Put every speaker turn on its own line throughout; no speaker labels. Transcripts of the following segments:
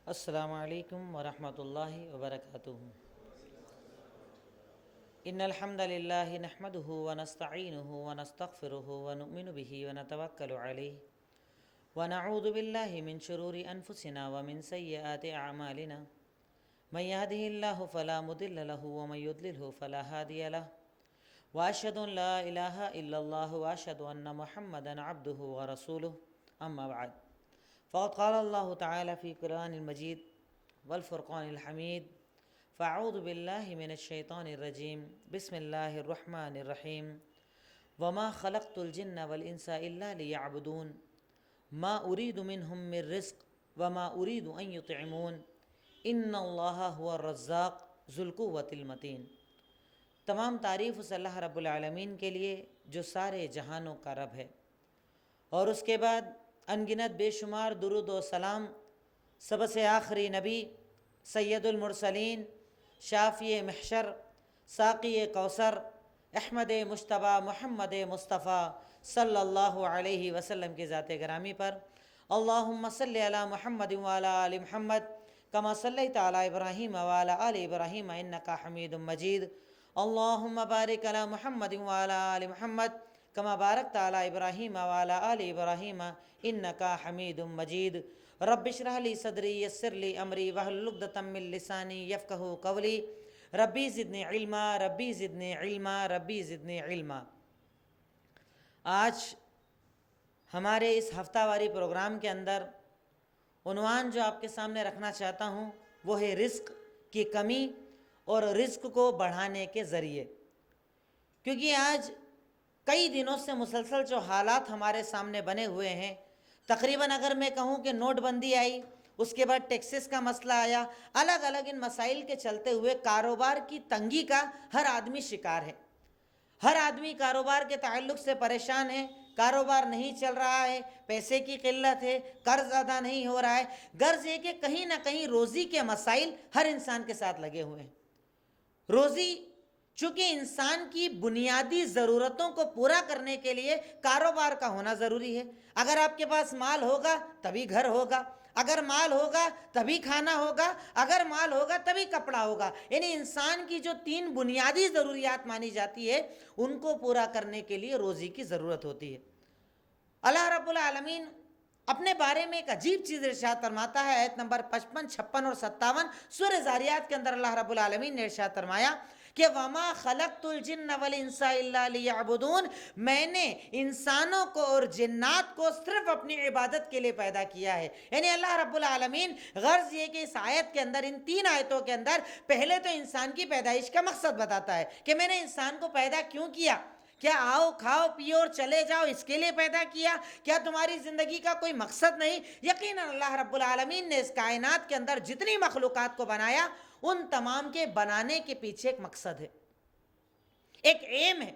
السلام علیکم ورحمۃ اللہ وبرکاتہ۔ ان الحمد للہ نحمده ونستعینه ونستغفره ونؤمن به ونتوکل علیہ ونعوذ باللہ من شرور انفسنا ومن سیئات اعمالنا من يهده الله فلا مضل له ومن يضلله فلا هادي له واشهد ان لا الہ الا اللہ واشهد ان محمدا عبده ورسوله اما بعد فقد قال اللہ تعالی فی قرآن المجید والفرقان الحمید فاعوذ باللہ من الشیطان الرجیم بسم اللہ الرحمن الرحیم وما خلقت الجن والانس الا لیعبدون ما ارید منہم من رزق وما ارید ان یطعمون ان اللہ هو الرزاق ذو القوۃ المتین۔ تمام تعریف اس اللہ رب العالمین کے لیے جو سارے جہانوں کا رب ہے، اور اس کے بعد انگنت بے شمار درود و سلام سب سے آخری نبی سید المرسلین، شافی محشر، ساقی کوثر، احمد مجتبیٰ محمد مصطفیٰ صلی اللہ علیہ وسلم کی ذات گرامی پر اللہم صلی علی محمد وعلی آل محمد کما صلیت علی ابراہیم وعلی آل ابراہیم انکا حمید مجید، اللہم بارک علی محمد وعلی آل محمد کما بارکت علی ابراہیم وعلی آل ابراہیم انکا حمید مجید۔ رب اشرح لی صدری یسر لی امری واحلل عقدۃ من لسانی یفقہوا قولی ربی زدنی علما ربی زدنی علما ربی زدنی علما۔ آج ہمارے اس ہفتہ واری پروگرام کے اندر عنوان جو آپ کے سامنے رکھنا چاہتا ہوں وہ ہے رزق کی کمی اور رزق کو بڑھانے کے ذریعے، کیونکہ آج کئی دنوں سے مسلسل جو حالات ہمارے سامنے بنے ہوئے ہیں، تقریباً اگر میں کہوں کہ نوٹ بندی آئی، اس کے بعد ٹیکسز کا مسئلہ آیا، الگ الگ ان مسائل کے چلتے ہوئے کاروبار کی تنگی کا ہر آدمی شکار ہے۔ ہر آدمی کاروبار کے تعلق سے پریشان ہے، کاروبار نہیں چل رہا ہے، پیسے کی قلت ہے، قرض ادا نہیں ہو رہا ہے، غرض یہ کہ کہیں نہ کہیں روزی کے مسائل ہر انسان کے ساتھ لگے ہوئے ہیں۔ روزی چونکہ انسان کی بنیادی ضرورتوں کو پورا کرنے کے لیے کاروبار کا ہونا ضروری ہے۔ اگر آپ کے پاس مال ہوگا تبھی گھر ہوگا، اگر مال ہوگا تبھی کھانا ہوگا، اگر مال ہوگا تبھی کپڑا ہوگا، یعنی انسان کی جو تین بنیادی ضروریات مانی جاتی ہے ان کو پورا کرنے کے لیے روزی کی ضرورت ہوتی ہے۔ اللہ رب العالمین اپنے بارے میں ایک عجیب چیز ارشاد فرماتا ہے، آیت نمبر 55، 56 اور 57 سورہ ذاریات کے اندر اللہ رب العالمین نے ارشاد فرمایا کہ وَمَا خَلَقْتُ الْجِنَّ وَالْإِنسَ إِلَّا لِيَعْبُدُونَ، میں نے انسانوں کو اور جنات کو صرف اپنی عبادت کے لیے پیدا کیا ہے۔ یعنی اللہ رب العالمین غرض یہ کہ اس آیت کے اندر، ان تین آیتوں کے اندر، پہلے تو انسان کی پیدائش کا مقصد بتاتا ہے کہ میں نے انسان کو پیدا کیوں کیا، کیا آؤ کھاؤ پیو اور چلے جاؤ اس کے لیے پیدا کیا، کیا تمہاری زندگی کا کوئی مقصد نہیں؟ یقیناً اللہ رب العالمین نے اس کائنات کے اندر جتنی مخلوقات کو بنایا ان تمام کے بنانے کے پیچھے ایک مقصد ہے، ایک ایم ہے،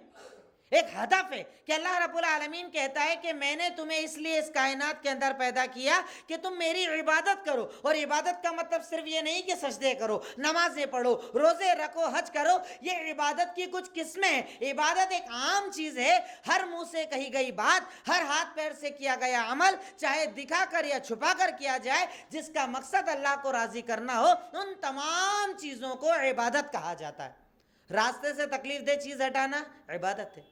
ایک ہدف ہے کہ اللہ رب العالمین کہتا ہے کہ میں نے تمہیں اس لیے اس کائنات کے اندر پیدا کیا کہ تم میری عبادت کرو، اور عبادت کا مطلب صرف یہ نہیں کہ سجدے کرو، نمازیں پڑھو، روزے رکھو، حج کرو، یہ عبادت کی کچھ قسمیں ہیں۔ عبادت ایک عام چیز ہے، ہر منہ سے کہی گئی بات، ہر ہاتھ پیر سے کیا گیا عمل، چاہے دکھا کر یا چھپا کر کیا جائے، جس کا مقصد اللہ کو راضی کرنا ہو، ان تمام چیزوں کو عبادت کہا جاتا ہے۔ راستے سے تکلیف دہ چیز ہٹانا عبادت ہے،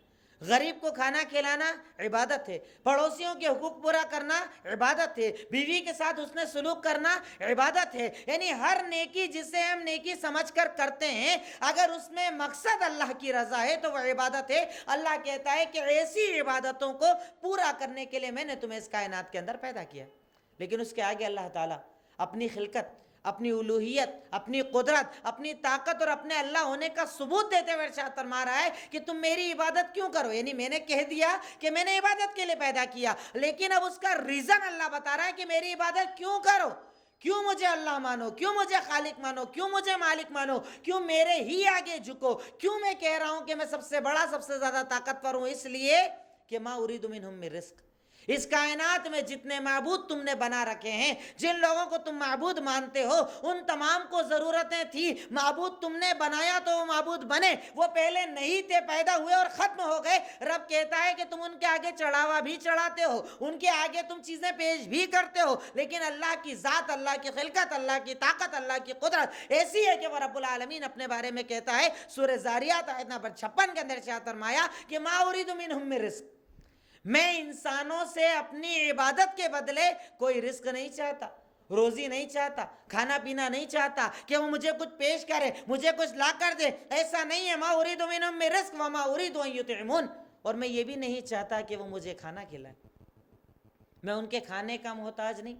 غریب کو کھانا کھلانا عبادت ہے، پڑوسیوں کے حقوق پورا کرنا عبادت ہے، بیوی کے ساتھ حسن سلوک کرنا عبادت ہے۔ یعنی ہر نیکی جسے ہم نیکی سمجھ کر کرتے ہیں، اگر اس میں مقصد اللہ کی رضا ہے تو وہ عبادت ہے۔ اللہ کہتا ہے کہ ایسی عبادتوں کو پورا کرنے کے لیے میں نے تمہیں اس کائنات کے اندر پیدا کیا۔ لیکن اس کے آگے اللہ تعالیٰ اپنی خلقت، اپنی الوہیت، اپنی قدرت، اپنی طاقت اور اپنے اللہ ہونے کا ثبوت دیتے ہوئے ارشاد فرما رہا ہے کہ تم میری عبادت کیوں کرو، یعنی میں نے کہہ دیا کہ میں نے عبادت کے لیے پیدا کیا، لیکن اب اس کا ریزن اللہ بتا رہا ہے کہ میری عبادت کیوں کرو، کیوں مجھے اللہ مانو، کیوں مجھے خالق مانو، کیوں مجھے مالک مانو، کیوں میرے ہی آگے جھکو، کیوں میں کہہ رہا ہوں کہ میں سب سے بڑا، سب سے زیادہ طاقتور ہوں، اس لیے کہ ما اريد منهم من رزق، اس کائنات میں جتنے معبود تم نے بنا رکھے ہیں، جن لوگوں کو تم معبود مانتے ہو، ان تمام کو ضرورتیں تھی، معبود تم نے بنایا تو وہ معبود بنے، وہ پہلے نہیں تھے، پیدا ہوئے اور ختم ہو گئے۔ رب کہتا ہے کہ تم ان کے آگے چڑھاوا بھی چڑھاتے ہو، ان کے آگے تم چیزیں پیش بھی کرتے ہو، لیکن اللہ کی ذات، اللہ کی خلقت، اللہ کی طاقت، اللہ کی قدرت ایسی ہے کہ وہ رب العالمین اپنے بارے میں کہتا ہے سورہ زاریات آیت نمبر 56 کے اندر ارشاد فرمایا کہ ما اريد منهم من رزق، میں انسانوں سے اپنی عبادت کے بدلے کوئی رزق نہیں چاہتا، روزی نہیں چاہتا، کھانا پینا نہیں چاہتا کہ وہ مجھے کچھ پیش کرے، مجھے کچھ لا کر دے، ایسا نہیں ہے۔ ما اريد منهم من رزق وما اريد ان يطعمون، اور میں یہ بھی نہیں چاہتا کہ وہ مجھے کھانا کھلائے، میں ان کے کھانے کا محتاج نہیں،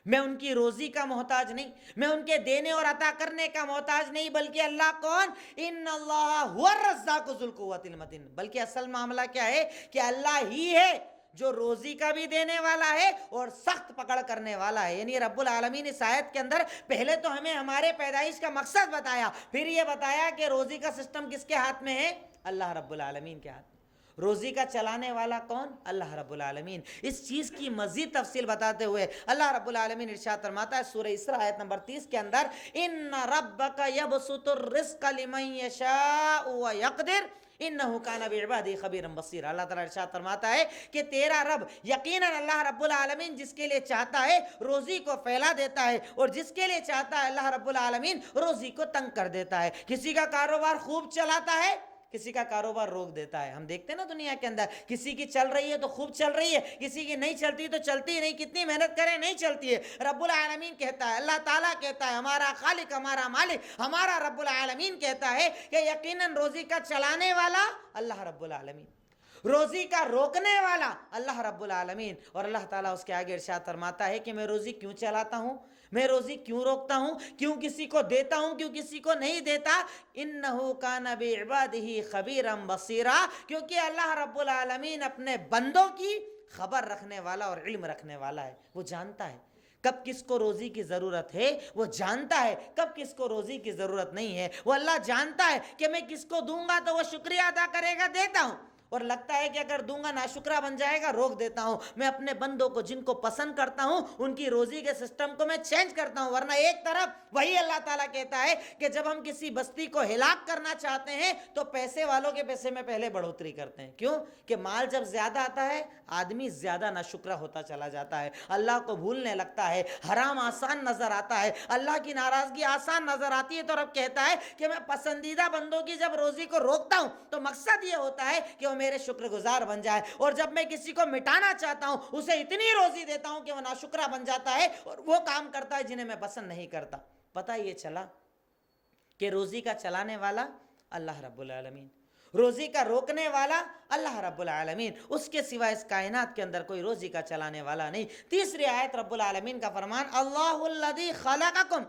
میں ان کی روزی کا محتاج نہیں، میں ان کے دینے اور عطا کرنے کا محتاج نہیں، بلکہ اللہ کون؟ ان اللہ هو الرزاق ذو القوۃ المتین، بلکہ اصل معاملہ کیا ہے کہ اللہ ہی ہے جو روزی کا بھی دینے والا ہے اور سخت پکڑ کرنے والا ہے۔ یعنی رب العالمین اس آیت کے اندر پہلے تو ہمیں ہمارے پیدائش کا مقصد بتایا، پھر یہ بتایا کہ روزی کا سسٹم کس کے ہاتھ میں ہے؟ اللہ رب العالمین کے ہاتھ میں۔ روزی کا چلانے والا کون؟ اللہ رب العالمین۔ اس چیز کی مزید تفصیل بتاتے ہوئے اللہ رب العالمین ارشاد فرماتا ہے سورہ اسراء آیت نمبر 30 کے اندر، ان ربک یبسط الرزق لمن یشاء ویقدر انہ کان بعبادہ خبیرا بصیرا۔ اللہ تعالیٰ ارشاد فرماتا ہے کہ تیرا رب، یقیناً اللہ رب العالمین جس کے لیے چاہتا ہے روزی کو پھیلا دیتا ہے، اور جس کے لیے چاہتا ہے اللہ رب العالمین روزی کو تنگ کر دیتا ہے۔ کسی کا کاروبار خوب چلاتا ہے، کسی کا کاروبار روک دیتا ہے۔ ہم دیکھتے ہیں نا دنیا کے اندر، کسی کی چل رہی ہے تو خوب چل رہی ہے، کسی کی نہیں چلتی تو چلتی ہی نہیں، کتنی محنت کرے نہیں چلتی ہے۔ رب العالمین کہتا ہے، اللہ تعالیٰ کہتا ہے، ہمارا خالق، ہمارا مالک، ہمارا رب العالمین کہتا ہے کہ یقیناً روزی کا چلانے والا اللہ رب العالمین، روزی کا روکنے والا اللہ رب العالمین۔ اور اللہ تعالیٰ اس کے آگے ارشاد فرماتا ہے کہ میں روزی کیوں چلاتا ہوں، میں روزی کیوں روکتا ہوں، کیوں کسی کو دیتا ہوں، کیوں کسی کو نہیں دیتا؟ انہ کان بعبادہ خبیرا بصیرا، کیونکہ اللہ رب العالمین اپنے بندوں کی خبر رکھنے والا اور علم رکھنے والا ہے۔ وہ جانتا ہے کب کس کو روزی کی ضرورت ہے، وہ جانتا ہے کب کس کو روزی کی ضرورت نہیں ہے۔ وہ اللہ جانتا ہے کہ میں کس کو دوں گا تو وہ شکریہ ادا کرے گا، دیتا ہوں، اور لگتا ہے کہ اگر دوں گا ناشکرا بن جائے گا، روک دیتا ہوں۔ میں اپنے بندوں کو جن کو پسند کرتا ہوں ان کی روزی کے سسٹم کو میں چینج کرتا ہوں، ورنہ ایک طرف وہی اللہ تعالیٰ کہتا ہے کہ جب ہم کسی بستی کو ہلاک کرنا چاہتے ہیں تو پیسے والوں کے پیسے میں پہلے بڑھوتری کرتے ہیں۔ کیوں؟ کہ مال جب زیادہ آتا ہے آدمی زیادہ ناشکرا ہوتا چلا جاتا ہے، اللہ کو بھولنے لگتا ہے، حرام آسان نظر آتا ہے، اللہ کی ناراضگی آسان نظر آتی ہے۔ تو رب کہتا ہے کہ میں پسندیدہ بندوں کی جب روزی کو روکتا ہوں تو مقصد یہ ہوتا ہے کہ وہ میرے شکر گزار بن جائے، اور جب میں کسی کو مٹانا چاہتا ہوں اسے اتنی روزی دیتا ہوں کہ وہ ناشکرا بن جاتا ہے اور وہ کام کرتا ہے جنہیں میں پسند نہیں کرتا۔ پتہ یہ چلا کہ روزی کا چلانے والا اللہ رب العالمین، روزی کا روکنے والا اللہ رب العالمین، اس کے سوا اس کائنات کے اندر کوئی روزی کا چلانے والا نہیں۔ تیسری آیت رب العالمین کا فرمان، اللہ الذی خلقکم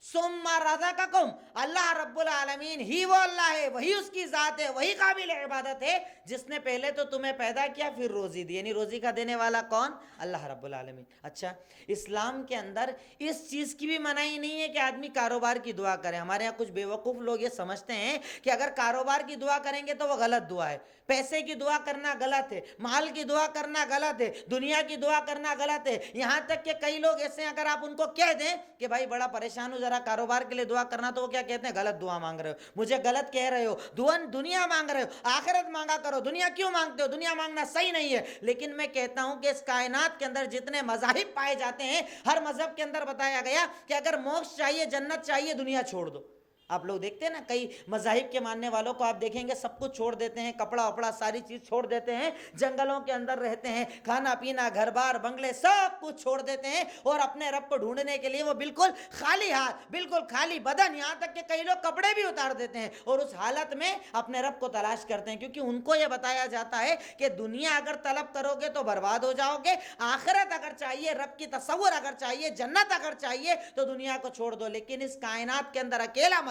ثم رزقکم، اللہ رب العالمین ہی وہ اللہ ہے، وہی اس کی ذات ہے، وہی قابل عبادت ہے جس نے پہلے تو تمہیں پیدا کیا پھر روزی دی۔ یعنی روزی کا دینے والا کون؟ اللہ رب العالمین۔ اچھا، اسلام کے اندر اس چیز کی بھی منائی نہیں ہے کہ آدمی کاروبار کی دعا کرے۔ ہمارے یہاں کچھ بیوقوف لوگ یہ سمجھتے ہیں کہ اگر کاروبار کی دعا کریں گے تو وہ غلط دعا ہے، پیسے کی دعا کرنا غلط ہے، مال کی دعا کرنا غلط ہے، دنیا کی دعا کرنا غلط ہے۔ یہاں تک کہ کئی لوگ ایسے ہیں، اگر آپ ان کو کہہ دیں کہ بھائی بڑا پریشان ہو، ذرا کاروبار کے لیے دعا کرنا، تو وہ کیا کہتے ہیں؟ غلط دعا مانگ رہے ہو، مجھے غلط کہہ رہے ہو، دنیا مانگ رہے ہو، آخرت مانگا کرو، دنیا کیوں مانگتے ہو؟ دنیا مانگنا صحیح نہیں ہے۔ لیکن میں کہتا ہوں کہ اس کائنات کے اندر جتنے مذاہب پائے جاتے ہیں، ہر مذہب کے اندر بتایا گیا کہ اگر موکش چاہیے، جنت چاہیے، دنیا چھوڑ دو۔ آپ لوگ دیکھتے ہیں نا، کئی مذاہب کے ماننے والوں کو آپ دیکھیں گے سب کچھ چھوڑ دیتے ہیں، کپڑا وپڑا ساری چیز چھوڑ دیتے ہیں، جنگلوں کے اندر رہتے ہیں، کھانا پینا، گھر بار، بنگلے سب کچھ چھوڑ دیتے ہیں، اور اپنے رب کو ڈھونڈنے کے لیے وہ بالکل خالی ہاتھ، بالکل خالی بدن، یہاں تک کہ کئی لوگ کپڑے بھی اتار دیتے ہیں اور اس حالت میں اپنے رب کو تلاش کرتے ہیں، کیونکہ ان کو یہ بتایا جاتا ہے کہ دنیا اگر طلب کرو گے تو برباد ہو جاؤ گے، آخرت اگر چاہیے، رب کی تصور اگر چاہیے، جنت اگر چاہیے تو دنیا کو چھوڑ دو۔ لیکن اس کائنات کے اندر اکیلا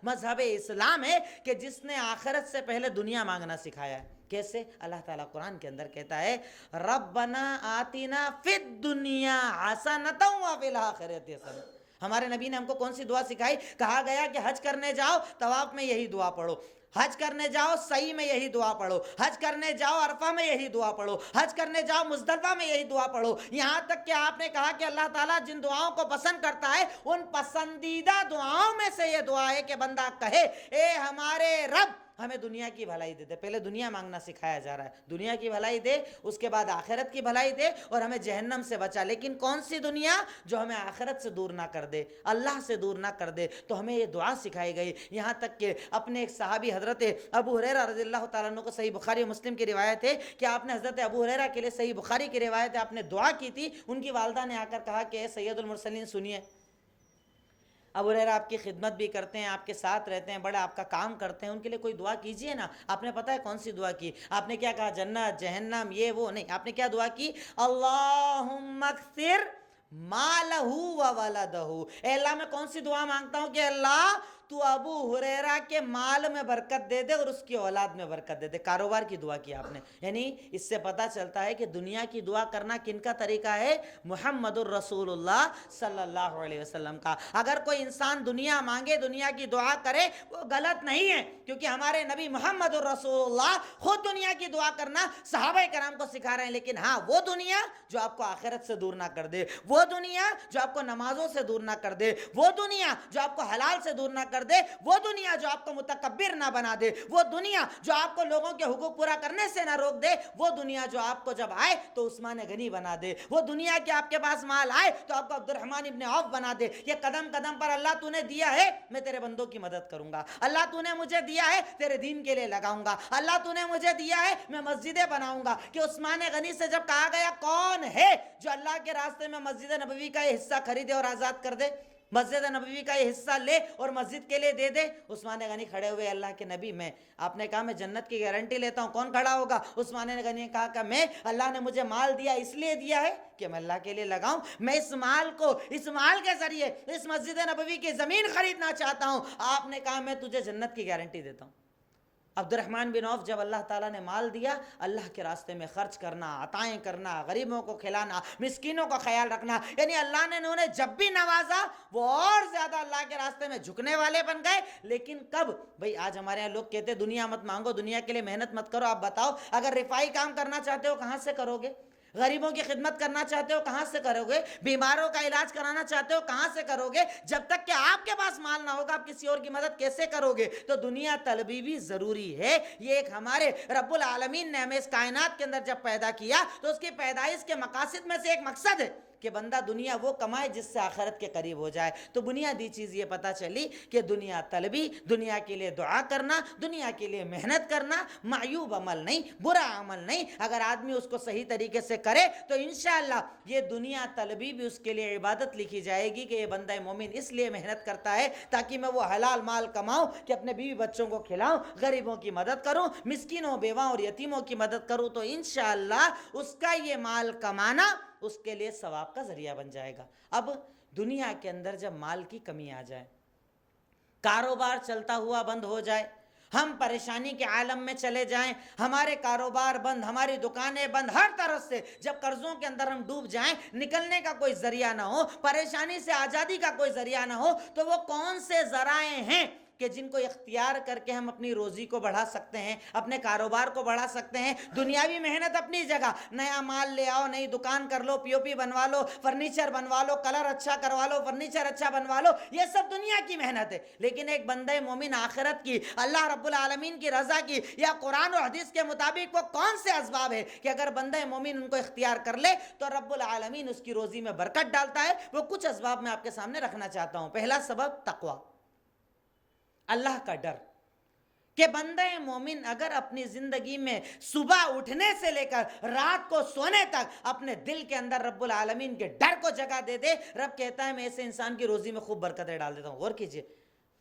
مذہب اسلام ہے کہ جس نے آخرت سے پہلے دنیا مانگنا سکھایا ہے۔ کیسے؟ اللہ تعالیٰ قرآن کے اندر کہتا ہے، ربنا آتنا فی الدنیا حسنۃ وفی الآخرۃ حسنۃ۔ ہمارے نبی نے ہم کو کون سی دعا سکھائی؟ کہا گیا کہ حج کرنے جاؤ، طواف میں یہی دعا پڑھو، حج کرنے جاؤ صحیح میں یہی دعا پڑھو، حج کرنے جاؤ عرفہ میں یہی دعا پڑھو، حج کرنے جاؤ مزدلفہ میں یہی دعا پڑھو، یہاں تک کہ آپ نے کہا کہ اللہ تعالیٰ جن دعاؤں کو پسند کرتا ہے ان پسندیدہ دعاؤں میں سے یہ دعا ہے کہ بندہ کہے اے ہمارے رب ہمیں دنیا کی بھلائی دے دے۔ پہلے دنیا مانگنا سکھایا جا رہا ہے، دنیا کی بھلائی دے، اس کے بعد آخرت کی بھلائی دے اور ہمیں جہنم سے بچا۔ لیکن کون سی دنیا؟ جو ہمیں آخرت سے دور نہ کر دے، اللہ سے دور نہ کر دے۔ تو ہمیں یہ دعا سکھائی گئی، یہاں تک کہ اپنے ایک صحابی حضرت ابو ہریرہ رضی اللہ تعالیٰ عنہ کو صحیح بخاری و مسلم کی روایت ہے کہ آپ نے حضرت ابو ہریرہ کے لیے، صحیح بخاری کی روایت ہے، آپ نے دعا کی تھی، ان کی والدہ نے آ کر کہا کہ اے سید المرسلین سنیے، ابو ہریرہ آپ کی خدمت بھی کرتے ہیں، آپ کے ساتھ رہتے ہیں، بڑا آپ کا کام کرتے ہیں، ان کے لیے کوئی دعا کیجئے نا۔ آپ نے پتہ ہے کون سی دعا کی؟ آپ نے کیا کہا؟ جنت جہنم یہ وہ نہیں، آپ نے کیا دعا کی؟ اللہم اکثر مالہ و ولدہ۔ اے اللہ میں کون سی دعا مانگتا ہوں کہ اللہ تو ابو ہریرہ کے مال میں برکت دے دے اور اس کی اولاد میں برکت دے دے۔ کاروبار کی دعا کی آپ نے، یعنی اس سے پتہ چلتا ہے کہ دنیا کی دعا کرنا کن کا طریقہ ہے؟ محمد الرسول اللہ صلی اللہ علیہ وسلم کا۔ اگر کوئی انسان دنیا مانگے، دنیا کی دعا کرے، وہ غلط نہیں ہے، کیونکہ ہمارے نبی محمد الرسول اللہ خود دنیا کی دعا کرنا صحابہ کرام کو سکھا رہے ہیں۔ لیکن ہاں وہ دنیا جو آپ کو آخرت سے دور نہ کر دے، وہ دنیا جو آپ کو نمازوں سے دور نہ کر دے، وہ دنیا جو آپ کو حلال سے دور نہ کر دے، وہ دنیا جو آپ کو متکبر نہ بنا دے، وہ دنیا جو آپ کو لوگوں کے حقوق پورا کرنے سے نہ روک دے، وہ دنیا جو آپ کو جب آئے تو عثمان غنی بنا دے، وہ دنیا کہ آپ کے پاس مال آئے تو آپ کو عبد الرحمن ابن عوف بنا دے۔ یہ قدم قدم پر اللہ تو نے دیا ہے، میں تیرے بندوں کی مدد کروں گا، اللہ تو نے مجھے دیا ہے تیرے دین کے لیے لگاؤں گا، اللہ تو نے مجھے دیا ہے میں مسجدیں بناؤں گا۔ کہ عثمان غنی سے جب کہا گیا کون ہے جو اللہ کے راستے میں مسجد نبوی کا یہ حصہ خریدے اور آزاد کر دے، مسجد نبوی کا یہ حصہ لے اور مسجد کے لیے دے دے؟ عثمان غنی کھڑے ہوئے، اللہ کے نبی میں، آپ نے کہا میں جنت کی گارنٹی لیتا ہوں، کون کھڑا ہوگا؟ عثمان غنی نے کہا کہ میں، اللہ نے مجھے مال دیا اس لیے دیا ہے کہ میں اللہ کے لیے لگاؤں، میں اس مال کے ذریعے اس مسجد نبوی کی زمین خریدنا چاہتا ہوں۔ آپ نے کہا میں تجھے جنت کی گارنٹی دیتا ہوں۔ عبد الرحمن بن عوف جب اللہ تعالیٰ نے مال دیا، اللہ کے راستے میں خرچ کرنا، عطائیں کرنا، غریبوں کو کھلانا، مسکینوں کا خیال رکھنا، یعنی اللہ نے انہیں جب بھی نوازا وہ اور زیادہ اللہ کے راستے میں جھکنے والے بن گئے۔ لیکن کب؟ بھئی آج ہمارے یہاں لوگ کہتے ہیں دنیا مت مانگو، دنیا کے لیے محنت مت کرو۔ آپ بتاؤ اگر رفائی کام کرنا چاہتے ہو کہاں سے کرو گے؟ غریبوں کی خدمت کرنا چاہتے ہو کہاں سے کرو گے؟ بیماروں کا علاج کرانا چاہتے ہو کہاں سے کرو گے؟ جب تک کہ آپ کے پاس مال نہ ہوگا آپ کسی اور کی مدد کیسے کرو گے؟ تو دنیا طلبی بھی ضروری ہے۔ یہ ایک ہمارے رب العالمین نے ہمیں اس کائنات کے اندر جب پیدا کیا تو اس کی پیدائش کے مقاصد میں سے ایک مقصد ہے کہ بندہ دنیا وہ کمائے جس سے آخرت کے قریب ہو جائے۔ تو بنیادی چیز یہ پتہ چلی کہ دنیا طلبی، دنیا کے لیے دعا کرنا، دنیا کے لیے محنت کرنا معیوب عمل نہیں، برا عمل نہیں۔ اگر آدمی اس کو صحیح طریقے سے کرے تو انشاءاللہ یہ دنیا طلبی بھی اس کے لیے عبادت لکھی جائے گی کہ یہ بندہ مومن اس لیے محنت کرتا ہے تاکہ میں وہ حلال مال کماؤں کہ اپنے بیوی بچوں کو کھلاؤں، غریبوں کی مدد کروں، مسکینوں، بیواؤں اور یتیموں کی مدد کروں، تو انشاءاللہ اس کا یہ مال کمانا اس کے لیے ثواب کا ذریعہ بن جائے گا۔ اب دنیا کے اندر جب مال کی کمی آ جائے، کاروبار چلتا ہوا بند ہو جائے، ہم پریشانی کے عالم میں چلے جائیں، ہمارے کاروبار بند، ہماری دکانیں بند، ہر طرف سے جب قرضوں کے اندر ہم ڈوب جائیں، نکلنے کا کوئی ذریعہ نہ ہو، پریشانی سے آزادی کا کوئی ذریعہ نہ ہو، تو وہ کون سے ذرائع ہیں کہ جن کو اختیار کر کے ہم اپنی روزی کو بڑھا سکتے ہیں، اپنے کاروبار کو بڑھا سکتے ہیں؟ دنیاوی محنت اپنی جگہ، نیا مال لے آؤ، نئی دکان کر لو، پی او پی بنوا لو، فرنیچر بنوا لو، کلر اچھا کروا لو، فرنیچر اچھا بنوا لو، یہ سب دنیا کی محنت ہے۔ لیکن ایک بندہ مومن آخرت کی، اللہ رب العالمین کی رضا کی یا قرآن و حدیث کے مطابق وہ کون سے اسباب ہے کہ اگر بندہ مومن ان کو اختیار کر لے تو رب العالمین اس کی روزی میں برکت ڈالتا ہے؟ وہ کچھ اسباب میں آپ کے سامنے رکھنا چاہتا ہوں۔ پہلا سبب تقوی، اللہ کا ڈر، کہ بندہ مومن اگر اپنی زندگی میں صبح اٹھنے سے لے کر رات کو سونے تک اپنے دل کے اندر رب العالمین کے ڈر کو جگہ دے دے، رب کہتا ہے میں ایسے انسان کی روزی میں خوب برکتیں ڈال دیتا ہوں۔ غور کیجئے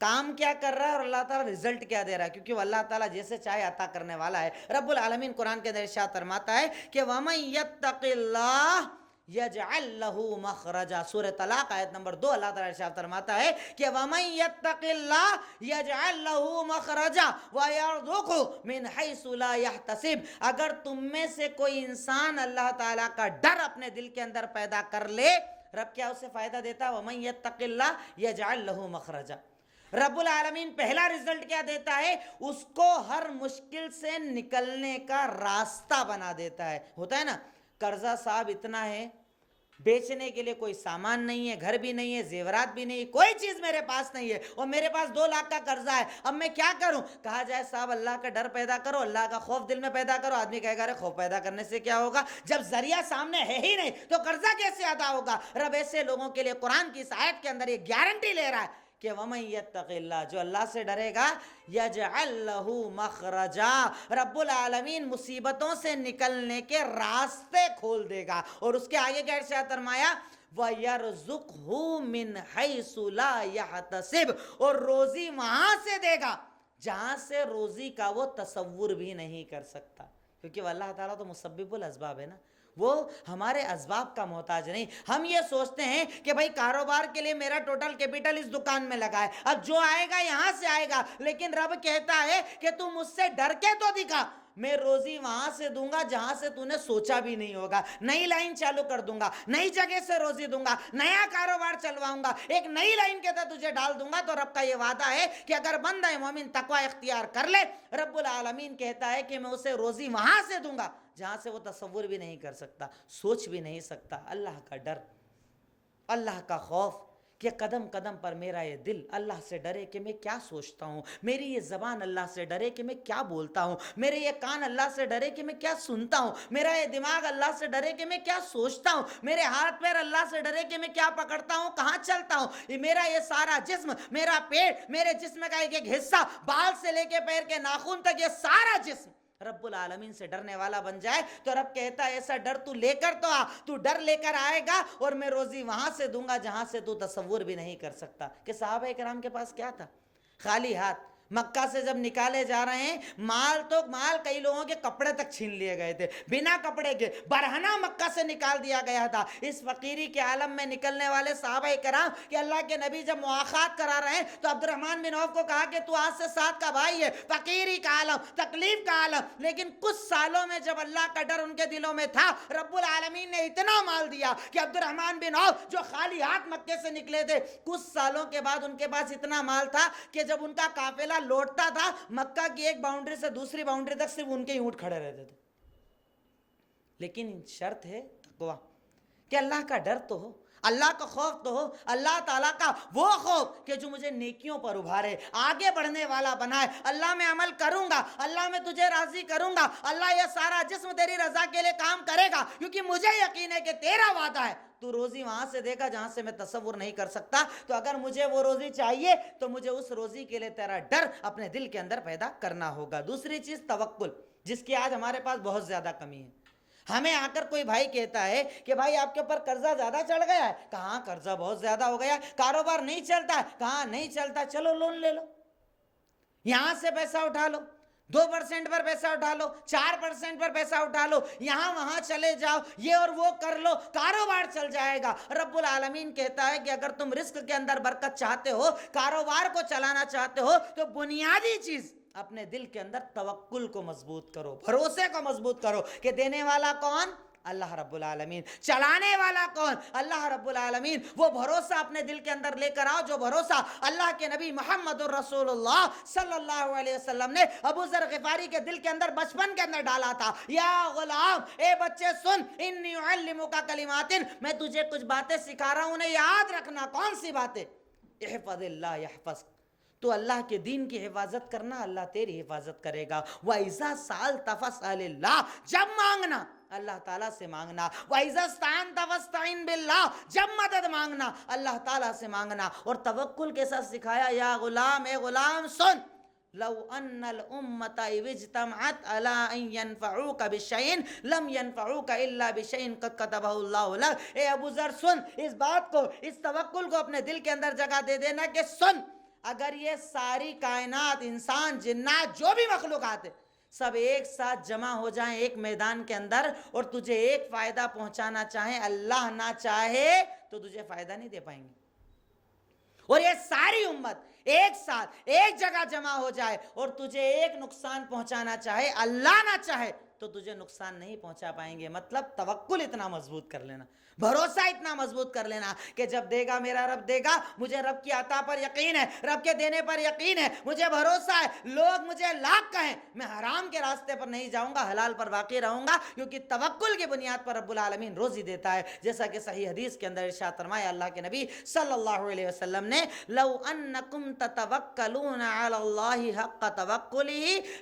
کام کیا کر رہا ہے اور اللہ تعالیٰ رزلٹ کیا دے رہا ہے، کیونکہ وہ اللہ تعالیٰ جیسے چاہے عطا کرنے والا ہے۔ رب العالمین قرآن کے اندر ارشاد فرماتا ہے کہ وَمَن يَتَّقِ اللَّهَ یجعل لہ مخرجا، سورہ طلاق آیت نمبر 2 اللہ تعالیٰ ارشاد فرماتا ہے کہ وَمَن يَتَّقِ اللَّهَ یجعل لہ مخرجا وَيَرْزُقْهُ مِنْ حَيْثُ لَا يَحْتَسِبْ۔ اگر تم میں سے کوئی انسان اللہ تعالیٰ کا ڈر اپنے دل کے اندر پیدا کر لے، رب کیا اسے فائدہ دیتا ہے؟ وَمَن يَتَّقِ اللَّهَ یجعل لہ مخرجا، رب العالمین پہلا رزلٹ کیا دیتا ہے؟ اس کو ہر مشکل سے نکلنے کا راستہ بنا دیتا ہے. ہوتا ہے نا قرضہ صاحب اتنا ہے، بیچنے کے لیے کوئی سامان نہیں ہے، گھر بھی نہیں ہے، زیورات بھی نہیں ہے، کوئی چیز میرے پاس نہیں ہے، اور میرے پاس 2 لاکھ کا قرضہ ہے، اب میں کیا کروں؟ کہا جائے صاحب اللہ کا ڈر پیدا کرو، اللہ کا خوف دل میں پیدا کرو. آدمی کہے گا ارے خوف پیدا کرنے سے کیا ہوگا؟ جب ذریعہ سامنے ہے ہی نہیں تو قرضہ کیسے ادا ہوگا؟ رب ایسے لوگوں کے لیے قرآن کی اس آیت کے اندر یہ گارنٹی لے رہا ہے کہ وَمَن يَتَّقِ اللَّهَ، جو اللہ سے ڈرے گا، يَجْعَلْ لَهُ مَخْرَجًا، رب العالمین مصیبتوں سے نکلنے کے راستے کھول دے گا. اور اس کے آگے کیا ارشاد فرمایا؟ وَيَرْزُقْهُ مِنْ حَيْثُ لَا يَحْتَسِبُ، اور روزی وہاں سے دے گا جہاں سے روزی کا وہ تصور بھی نہیں کر سکتا. کیونکہ وہ اللہ تعالیٰ تو مسبب الاسباب ہے نا، وہ ہمارے اسباب کا محتاج نہیں. ہم یہ سوچتے ہیں کہ بھائی کاروبار کے لیے میرا ٹوٹل کیپٹل اس دکان میں لگا ہے، اب جو آئے گا یہاں سے آئے گا، لیکن رب کہتا ہے کہ تو مجھ سے ڈر کے تو دکھا، میں روزی وہاں سے دوں گا جہاں سے تو نے سوچا بھی نہیں ہوگا. نئی لائن چالو کر دوں گا، نئی جگہ سے روزی دوں گا، نیا کاروبار چلواؤں گا، ایک نئی لائن کے تحت تجھے ڈال دوں گا. تو رب کا یہ وعدہ ہے کہ اگر بندہ مومن تقوی اختیار کر لے، رب العالمین کہتا ہے کہ میں اسے روزی وہاں سے دوں گا جہاں سے وہ تصور بھی نہیں کر سکتا، سوچ بھی نہیں سکتا. اللہ کا ڈر، اللہ کا خوف، کہ قدم قدم پر میرا یہ دل اللہ سے ڈرے کہ میں کیا سوچتا ہوں، میری یہ زبان اللہ سے ڈرے کہ میں کیا بولتا ہوں، میرے یہ کان اللہ سے ڈرے کہ میں کیا سنتا ہوں، میرا یہ دماغ اللہ سے ڈرے کہ میں کیا سوچتا ہوں، میرے ہاتھ پیر اللہ سے ڈرے کہ میں کیا پکڑتا ہوں، کہاں چلتا ہوں. یہ میرا یہ سارا جسم، میرا پیٹ، میرے جسم کا ایک ایک حصہ، بال سے لے کے پیر کے ناخن تک، یہ سارا جسم رب العالمین سے ڈرنے والا بن جائے تو رب کہتا ہے ایسا ڈر تو لے کر تو آ، تو ڈر لے کر آئے گا اور میں روزی وہاں سے دوں گا جہاں سے تو تصور بھی نہیں کر سکتا. کہ صحابہ کرام کے پاس کیا تھا؟ خالی ہاتھ مکہ سے جب نکالے جا رہے ہیں، مال کئی لوگوں کے کپڑے تک چھین لیے گئے تھے، بنا کپڑے کے برہنہ مکہ سے نکال دیا گیا تھا. اس فقیری کے عالم میں نکلنے والے صحابہ کرام کہ اللہ کے نبی جب مواخات کرا رہے ہیں تو عبد الرحمن بن عوف کو کہا کہ تو آج سے 7 کا بھائی ہے، فقیری کا عالم، تکلیف کا عالم. لیکن کچھ سالوں میں جب اللہ کا ڈر ان کے دلوں میں تھا، رب العالمین نے اتنا مال دیا کہ عبد الرحمن بن عوف جو خالی ہاتھ مکے سے نکلے تھے، کچھ سالوں کے بعد ان کے پاس اتنا مال تھا کہ جب ان کا قافلہ لوٹتا تھا مکہ کی ایک باؤنڈری سے دوسری باؤنڈری تک صرف ان کے اونٹ کھڑے رہتے تھے. لیکن شرط ہے تقویٰ، کہ اللہ کا ڈر تو ہو، اللہ کا خوف تو ہو، اللہ تعالیٰ کا وہ خوف کہ جو مجھے نیکیوں پر ابھارے، آگے بڑھنے والا بنائے. اللہ میں عمل کروں گا، اللہ میں تجھے راضی کروں گا، اللہ یہ سارا جسم تیری رضا کے لیے کام کرے گا، کیونکہ مجھے یقین ہے کہ تیرا وعدہ ہے تو روزی وہاں سے دے گا جہاں سے میں تصور نہیں کر سکتا. تو اگر مجھے وہ روزی چاہیے تو مجھے اس روزی کے لیے تیرا ڈر اپنے دل کے اندر پیدا کرنا ہوگا. دوسری چیز توکل، جس کی آج ہمارے پاس بہت زیادہ کمی ہے. ہمیں آ کر کوئی بھائی کہتا ہے کہ بھائی آپ کے اوپر قرضہ زیادہ چڑھ گیا ہے، کہاں قرضہ بہت زیادہ ہو گیا، کاروبار نہیں چلتا ہے، کہاں نہیں چلتا، چلو لون لے لو، یہاں سے پیسہ اٹھا لو، 2% پر پیسہ اٹھا لو، 4% پر پیسہ اٹھا لو، یہاں وہاں چلے جاؤ، یہ اور وہ کر لو، کاروبار چل جائے گا. رب العالمین کہتا ہے کہ اگر تم رزق کے اندر برکت چاہتے ہو، کاروبار کو چلانا چاہتے ہو، تو بنیادی چیز اپنے دل کے اندر توکل کو مضبوط کرو، بھروسے کو مضبوط کرو کہ دینے والا کون؟ اللہ رب العالمین. چلانے والا کون؟ اللہ رب العالمین. وہ بھروسہ اپنے دل کے اندر لے کر آؤ جو بھروسہ اللہ کے نبی محمد الرسول اللہ صلی اللہ علیہ وسلم نے ابو ذر غفاری کے دل کے اندر بچپن کے اندر ڈالا تھا. یا غلام، اے بچے سن، انی اعلمک کلمات، میں تجھے کچھ باتیں سکھا رہا ہوں، انہیں یاد رکھنا. کون سی باتیں؟ احفظ اللہ یحفظک، تو اللہ کے دین کی حفاظت کرنا، اللہ تیری حفاظت کرے گا. وَإِذَا سَأَلْتَ فَاسْأَلِ اللَّهِ، جب مانگنا اللہ تعالیٰ سے مانگنا. وَإِذَا اسْتَعَنْتَ فَاسْتَعِنْ بِاللَّهِ، جب مدد مانگنا اللہ تعالیٰ سے مانگنا. اور توکل کے ساتھ سکھایا، یا غلام، اے غلام سن، لو ان الامت اجتمعت على ان ينفعوك بشيء لم ينفعوك الا بشيء قد كتبه الله لك. اے ابو ذر سن، اس بات کو، اس توکل کو اپنے دل کے اندر جگہ دے دینا کہ سن، اگر یہ ساری کائنات، انسان، جنات، جو بھی مخلوقات ہے، سب ایک ساتھ جمع ہو جائیں ایک میدان کے اندر اور تجھے ایک فائدہ پہنچانا چاہیں، اللہ نہ چاہے تو تجھے فائدہ نہیں دے پائیں گے. اور یہ ساری امت ایک ساتھ ایک جگہ جمع ہو جائے اور تجھے ایک نقصان پہنچانا چاہے، اللہ نہ چاہے تو تجھے نقصان نہیں پہنچا پائیں گے. مطلب توکل اتنا مضبوط کر لینا. بھروسہ اتنا مضبوط کر لینا کہ جب دے گا میرا رب دے گا، مجھے رب کی عطا پر یقین ہے، رب کے دینے پر یقین ہے، مجھے بھروسہ ہے، لوگ مجھے لاکھ کہیں میں حرام کے راستے پر نہیں جاؤں گا، حلال پر باقی رہوں گا، کیونکہ توکل کی بنیاد پر رب العالمین روزی دیتا ہے۔ جیسا کہ صحیح حدیث کے اندر ارشاد فرمایا اللہ کے نبی صلی اللہ علیہ وسلم نے، لو انکم تتوکلون علی اللہ حق توکلہ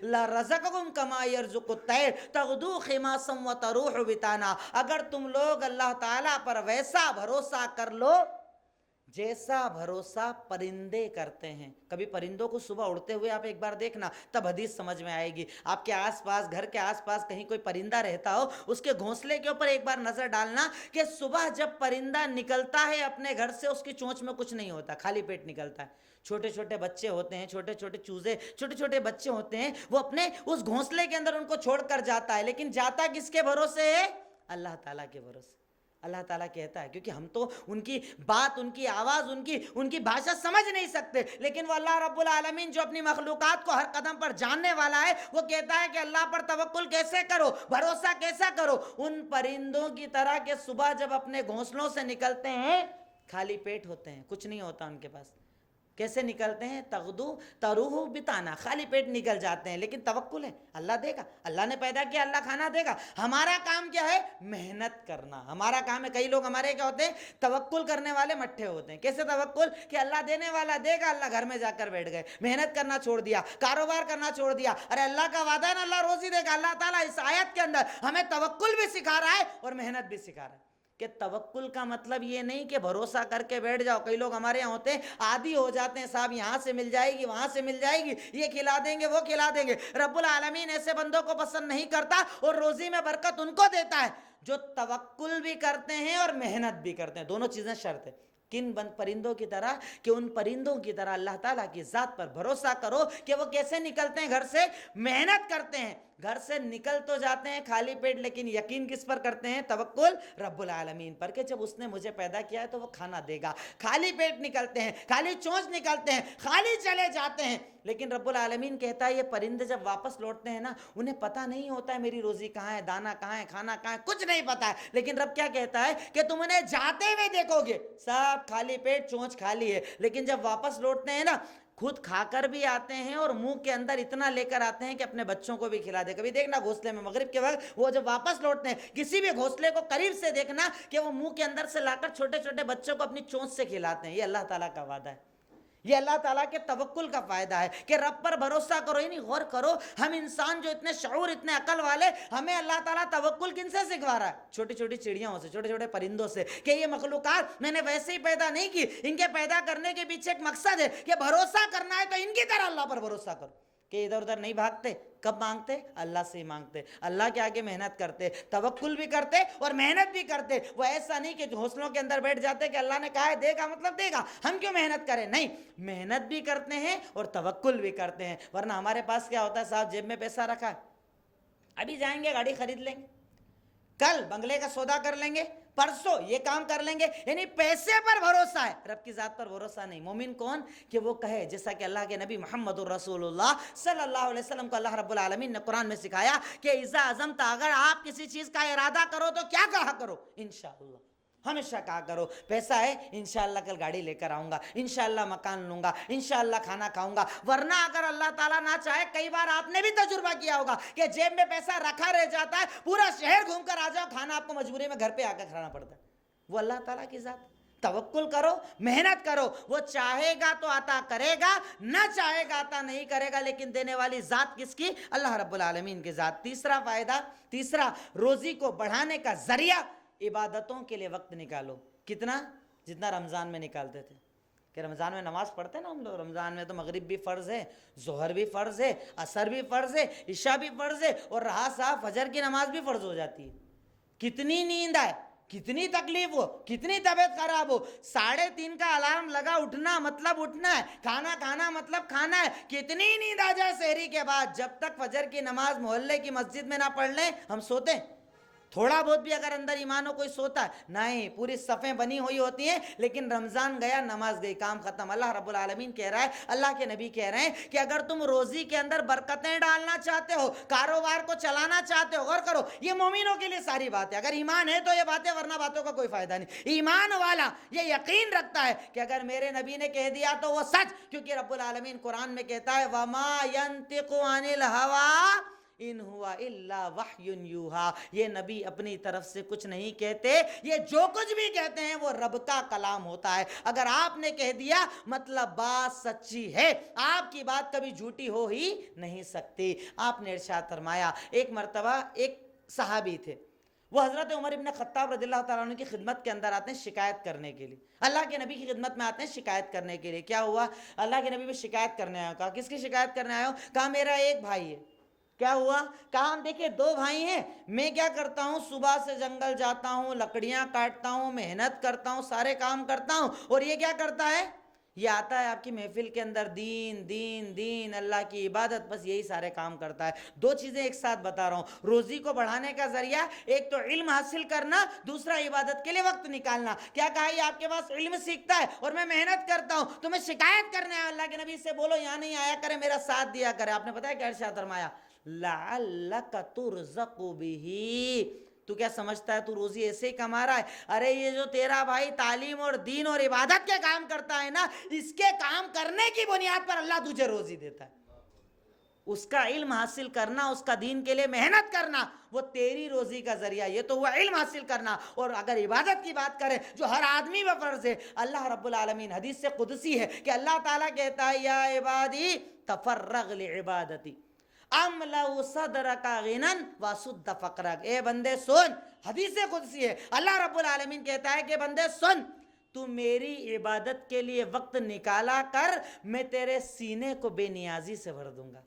لرزقکم کما یرزق الطیر تغدو خماسا وتروح بطانا، اگر تم لوگ اللہ تعالیٰ پر ویسا بھروسہ کر لو جیسا بھروسہ پرندے کرتے ہیں۔ کبھی پرندوں کو صبح اڑتے ہوئے آپ ایک بار دیکھنا، تب حدیث سمجھ میں آئے گی۔ آپ کے آس پاس، گھر کے آس پاس کہیں کوئی پرندہ رہتا ہو، اس کے گھونسلے کے اوپر ایک بار نظر ڈالنا کہ صبح جب پرندہ نکلتا ہے اپنے گھر سے، اس کی چونچ میں کچھ نہیں ہوتا، خالی پیٹ نکلتا ہے۔ چھوٹے چھوٹے بچے ہوتے ہیں، چھوٹے چھوٹے چوزے، چھوٹے چھوٹے بچے ہوتے ہیں، وہ اپنے اس گھونسلے کے اندر ان کو چھوڑ کر جاتا ہے، لیکن جاتا کس کے بھروسے ہے؟ اللہ تعالیٰ کے بھروسے۔ اللہ تعالیٰ کہتا ہے، کیونکہ ہم تو ان کی بات، ان کی آواز، ان کی بھاشا سمجھ نہیں سکتے، لیکن وہ اللہ رب العالمین جو اپنی مخلوقات کو ہر قدم پر جاننے والا ہے، وہ کہتا ہے کہ اللہ پر توکل کیسے کرو، بھروسہ کیسا کرو؟ ان پرندوں کی طرح کہ صبح جب اپنے گھونسلوں سے نکلتے ہیں خالی پیٹ ہوتے ہیں، کچھ نہیں ہوتا ان کے پاس۔ کیسے نکلتے ہیں؟ تغدو تروح بطانا، خالی پیٹ نکل جاتے ہیں، لیکن توکل ہے اللہ دے گا، اللہ نے پیدا کیا، اللہ کھانا دے گا۔ ہمارا کام کیا ہے؟ محنت کرنا ہمارا کام ہے۔ کئی لوگ ہمارے کیا ہوتے ہیں؟ توکل کرنے والے مٹھے ہوتے ہیں۔ کیسے توکل؟ کہ اللہ دینے والا دے گا، اللہ گھر میں جا کر بیٹھ گئے، محنت کرنا چھوڑ دیا، کاروبار کرنا چھوڑ دیا۔ ارے اللہ کا وعدہ ہے نا، اللہ روزی دے گا۔ اللہ تعالیٰ اس آیت کے اندر ہمیں توکل بھی سکھا رہا ہے اور محنت بھی سکھا رہا ہے کہ توکل کا مطلب یہ نہیں کہ بھروسہ کر کے بیٹھ جاؤ۔ کئی لوگ ہمارے یہاں ہوتے ہیں، عادی ہو جاتے ہیں، صاحب یہاں سے مل جائے گی، وہاں سے مل جائے گی، یہ کھلا دیں گے، وہ کھلا دیں گے۔ رب العالمین ایسے بندوں کو پسند نہیں کرتا، اور روزی میں برکت ان کو دیتا ہے جو توکل بھی کرتے ہیں اور محنت بھی کرتے ہیں، دونوں چیزیں شرط ہے۔ کن پرندوں کی طرح؟ کہ ان پرندوں کی طرح اللہ تعالیٰ کی ذات پر بھروسہ کرو کہ وہ کیسے نکلتے ہیں گھر سے؟ محنت کرتے ہیں، گھر سے نکل تو جاتے ہیں خالی پیٹ، لیکن یقین کس پر کرتے ہیں؟ توکل رب العالمین پر، کہ جب اس نے مجھے پیدا کیا ہے تو وہ کھانا دے گا۔ خالی پیٹ نکلتے ہیں، خالی چونچ نکلتے ہیں، خالی چلے جاتے ہیں، لیکن رب العالمین کہتا ہے یہ پرندے جب واپس لوٹتے ہیں نا، انہیں پتہ نہیں ہوتا ہے میری روزی کہاں ہے، دانا کہاں ہے، کھانا کہاں ہے، کچھ نہیں پتہ ہے، لیکن رب کیا کہتا ہے کہ تم انہیں جاتے ہوئے دیکھو گے سب خالی پیٹ، چونچ خالی ہے، لیکن جب واپس لوٹتے ہیں نا، خود کھا کر بھی آتے ہیں اور منہ کے اندر اتنا لے کر آتے ہیں کہ اپنے بچوں کو بھی کھلا دے۔ کبھی دیکھنا گھونسلے میں مغرب کے وقت وہ جب واپس لوٹتے ہیں، کسی بھی گھونسلے کو قریب سے دیکھنا کہ وہ منہ کے اندر سے لا کر چھوٹے چھوٹے بچوں کو اپنی چونچ سے کھلاتے ہیں۔ یہ اللہ تعالیٰ کا وعدہ ہے، یہ اللہ تعالیٰ کے توکل کا فائدہ ہے کہ رب پر بھروسہ کرو۔ یعنی غور کرو، ہم انسان جو اتنے شعور، اتنے عقل والے، ہمیں اللہ تعالیٰ توکل کن سے سکھوا رہا ہے؟ چھوٹی چھوٹی چڑیاں سے، چھوٹے چھوٹے پرندوں سے، کہ یہ مخلوقات میں نے ویسے ہی پیدا نہیں کی، ان کے پیدا کرنے کے پیچھے ایک مقصد ہے کہ بھروسہ کرنا ہے تو ان کی طرح اللہ پر بھروسہ کرو، کہ ادھر ادھر نہیں بھاگتے۔ کب مانگتے؟ اللہ سے ہی مانگتے، اللہ کے آگے محنت کرتے، توکل بھی کرتے اور محنت بھی کرتے۔ وہ ایسا نہیں کہ گھونسلوں کے اندر بیٹھ جاتے کہ اللہ نے کہا ہے دے گا مطلب دے گا، ہم کیوں محنت کریں؟ نہیں، محنت بھی کرتے ہیں اور توکل بھی کرتے ہیں۔ ورنہ ہمارے پاس کیا ہوتا ہے؟ صاحب جیب میں پیسہ رکھا ہے، ابھی جائیں گے گاڑی خرید لیں گے، کل بنگلے کا سودا کر لیں گے، پرسوں یہ کام کر لیں گے، یعنی پیسے پر بھروسہ ہے، رب کی ذات پر بھروسہ نہیں۔ مومن کون؟ کہ وہ کہے جیسا کہ اللہ کے نبی محمد الرسول اللہ صلی اللہ علیہ وسلم کو اللہ رب العالمین نے قرآن میں سکھایا کہ اذا عزمت، اگر آپ کسی چیز کا ارادہ کرو تو کیا کہا کرو؟ انشاءاللہ، ہمیشہ کہا کرو پیسہ ہے انشاءاللہ کل گاڑی لے کر آؤں گا، انشاءاللہ مکان لوں گا، انشاءاللہ کھانا کھاؤں گا۔ ورنہ اگر اللہ تعالیٰ نہ چاہے، کئی بار آپ نے بھی تجربہ کیا ہوگا کہ جیب میں پیسہ رکھا رہ جاتا ہے، پورا شہر گھوم کر آ جاؤ، کھانا آپ کو مجبوری میں گھر پہ آ کر کھانا پڑتا ہے۔ وہ اللہ تعالیٰ کی ذات۔ توکل کرو، محنت کرو، وہ چاہے گا تو عطا کرے گا، نہ چاہے گا عطا نہیں کرے گا، لیکن دینے والی ذات کس کی؟ اللہ رب العالمین کی ذات۔ تیسرا فائدہ، تیسرا روزی کو بڑھانے کا ذریعہ، عبادتوں کے لیے وقت نکالو۔ کتنا؟ جتنا رمضان میں نکالتے تھے، کہ رمضان میں نماز پڑھتے ہیں نا ہم لوگ، رمضان میں تو مغرب بھی فرض ہے، ظہر بھی فرض ہے، عصر بھی فرض ہے، عشاء بھی فرض ہے، اور رہا صاحب فجر کی نماز بھی فرض ہو جاتی ہے۔ کتنی نیند آئے، کتنی تکلیف ہو، کتنی طبیعت خراب ہو، 3:30 کا الارم لگا، اٹھنا مطلب اٹھنا ہے، کھانا کھانا مطلب کھانا ہے، کتنی نیند آ جائے سحری کے بعد، جب تک فجر کی نماز محلے کی مسجد میں نہ پڑھ لیں ہم سوتے ہیں۔ تھوڑا بہت بھی اگر اندر ایمان ہو کوئی سوتا ہے نہیں، پوری صفیں بنی ہوئی ہوتی ہیں، لیکن رمضان گیا نماز گئی، کام ختم۔ اللہ رب العالمین کہہ رہا ہے، اللہ کے نبی کہہ رہے ہیں کہ اگر تم روزی کے اندر برکتیں ڈالنا چاہتے ہو، کاروبار کو چلانا چاہتے ہو، غور کرو، یہ مومنوں کے لیے ساری بات ہے۔ اگر ایمان ہے تو یہ باتیں، ورنہ باتوں کا کوئی فائدہ نہیں۔ ایمان والا یہ یقین رکھتا ہے کہ اگر میرے نبی نے کہہ دیا تو وہ سچ، کیونکہ رب العالمین قرآن میں کہتا ہے وَمَا يَنْتِقُ عَنِ الْهَوَىٰ ان ہوا الا وحی یوحا، یہ نبی اپنی طرف سے کچھ نہیں کہتے، یہ جو کچھ بھی کہتے ہیں وہ رب کا کلام ہوتا ہے۔ اگر آپ نے کہہ دیا مطلب بات سچی ہے، آپ کی بات کبھی جھوٹی ہو ہی نہیں سکتی۔ آپ نے ارشاد فرمایا، ایک مرتبہ ایک صحابی تھے، وہ حضرت عمر ابن خطاب رضی اللہ تعالیٰ عنہ کی خدمت کے اندر آتے ہیں شکایت کرنے کے لیے، اللہ کے نبی کی خدمت میں آتے ہیں شکایت کرنے کے لیے۔ کیا ہوا؟ اللہ کے نبی بھی شکایت کرنے آئے ہو۔ کہا کس کی شکایت کرنے آئے ہو؟ کہا میرا ایک بھائی ہے۔ کیا ہوا؟ کہا ہم دیکھیں دو بھائی ہیں، میں کیا کرتا ہوں، صبح سے جنگل جاتا ہوں، لکڑیاں کاٹتا ہوں، محنت کرتا ہوں، سارے کام کرتا ہوں، اور یہ کیا کرتا ہے، یہ آتا ہے آپ کی محفل کے اندر دین دین دین، اللہ کی عبادت، بس یہی سارے کام کرتا ہے۔ دو چیزیں ایک ساتھ بتا رہا ہوں، روزی کو بڑھانے کا ذریعہ ایک تو علم حاصل کرنا، دوسرا عبادت کے لیے وقت نکالنا۔ کیا کہا یہ آپ کے پاس علم سیکھتا ہے اور میں محنت کرتا ہوں، تو میں شکایت کرنے آیا، اللہ کے نبی سے بولو یہاں نہیں آیا کرے، میرا ساتھ دیا کرے۔ آپ نے پتا ہے کیا ارشاد فرمایا؟ لعلک ترزق بہ، تو کیا سمجھتا ہے تو روزی ایسے ہی کما رہا ہے؟ ارے یہ جو تیرا بھائی تعلیم اور دین اور عبادت کے کام کرتا ہے نا، اس کے کام کرنے کی بنیاد پر اللہ تجھے روزی دیتا ہے۔ اس کا علم حاصل کرنا، اس کا دین کے لیے محنت کرنا، وہ تیری روزی کا ذریعہ، یہ تو ہوا علم حاصل کرنا۔ اور اگر عبادت کی بات کریں جو ہر آدمی پر فرض ہے، اللہ رب العالمین حدیث سے قدسی ہے کہ اللہ تعالیٰ کہتا ہے یا عبادی تفرغ لعبادتی املأ صدرک غنى واسد فقرک، اے بندے سن، حدیث قدسی ہے، اللہ رب العالمین کہتا ہے کہ بندے سن، تو میری عبادت کے لیے وقت نکالا کر، میں تیرے سینے کو بے نیازی سے بھر دوں گا،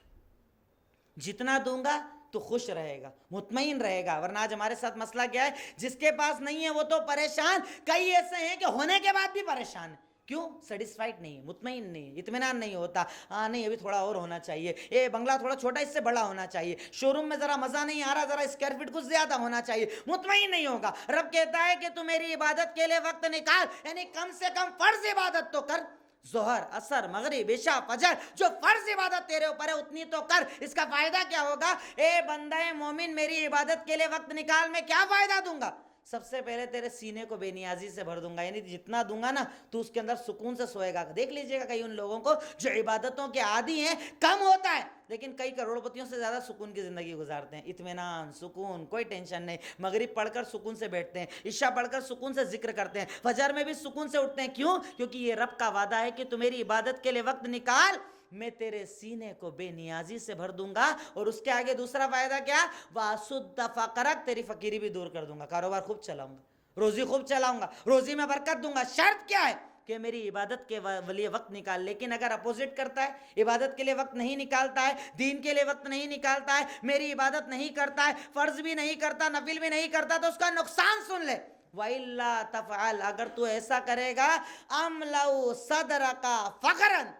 جتنا دوں گا تو خوش رہے گا، مطمئن رہے گا۔ ورنہ آج ہمارے ساتھ مسئلہ کیا ہے، جس کے پاس نہیں ہے وہ تو پریشان، کئی ایسے ہیں کہ ہونے کے بعد بھی پریشان ہیں۔ کیوں؟ سیٹسفائیڈ نہیں ہے، مطمئن نہیں ہے، اطمینان نہیں ہوتا، نہیں ابھی تھوڑا اور ہونا چاہیے، یہ بنگلہ تھوڑا چھوٹا اس سے بڑا ہونا چاہیے، شو روم میں ذرا مزہ نہیں آ رہا، ذرا اسکوائر فٹ کچھ زیادہ ہونا چاہیے، مطمئن نہیں ہوگا۔ رب کہتا ہے کہ تو میری عبادت کے لیے وقت نکال، یعنی کم سے کم فرض عبادت تو کر، ظہر عصر مغرب عشاء فجر، جو فرض عبادت تیرے اوپر ہے اتنی تو کر۔ اس کا فائدہ کیا ہوگا؟ اے بندہ مومن میری عبادت کے لیے وقت نکال، میں کیا فائدہ دوں گا؟ سب سے پہلے تیرے سینے کو بے نیازی سے بھر دوں گا، یعنی جتنا دوں گا نا تو اس کے اندر سکون سے سوئے گا۔ دیکھ لیجئے گا کئی ان لوگوں کو جو عبادتوں کے عادی ہیں، کم ہوتا ہے لیکن کئی کروڑ پتیوں سے زیادہ سکون کی زندگی گزارتے ہیں، اطمینان، سکون، کوئی ٹینشن نہیں، مغرب پڑھ کر سکون سے بیٹھتے ہیں، عشاء پڑھ کر سکون سے ذکر کرتے ہیں، فجر میں بھی سکون سے اٹھتے ہیں۔ کیوں؟ کیونکہ یہ رب کا وعدہ ہے کہ تو میری عبادت کے لیے وقت نکال، میں تیرے سینے کو بے نیازی سے بھر دوں گا۔ اور اس کے آگے دوسرا فائدہ کیا؟ واسد فقرک، تیری فقیری بھی دور کر دوں گا، کاروبار خوب چلاؤں گا، روزی خوب چلاؤں گا، روزی میں برکت دوں گا۔ شرط کیا ہے؟ کہ میری عبادت کے لیے وقت نکال۔ لیکن اگر اپوزٹ کرتا ہے، عبادت کے لیے وقت نہیں نکالتا ہے، دین کے لیے وقت نہیں نکالتا ہے، میری عبادت نہیں کرتا ہے، فرض بھی نہیں کرتا، نفل بھی نہیں کرتا، تو اس کا نقصان سن لے۔ وَإِلَّا تَفْعَلْ، اگر تو ایسا کرے گا، أَمْلَأُ صَدْرَكَ فَقْرًا،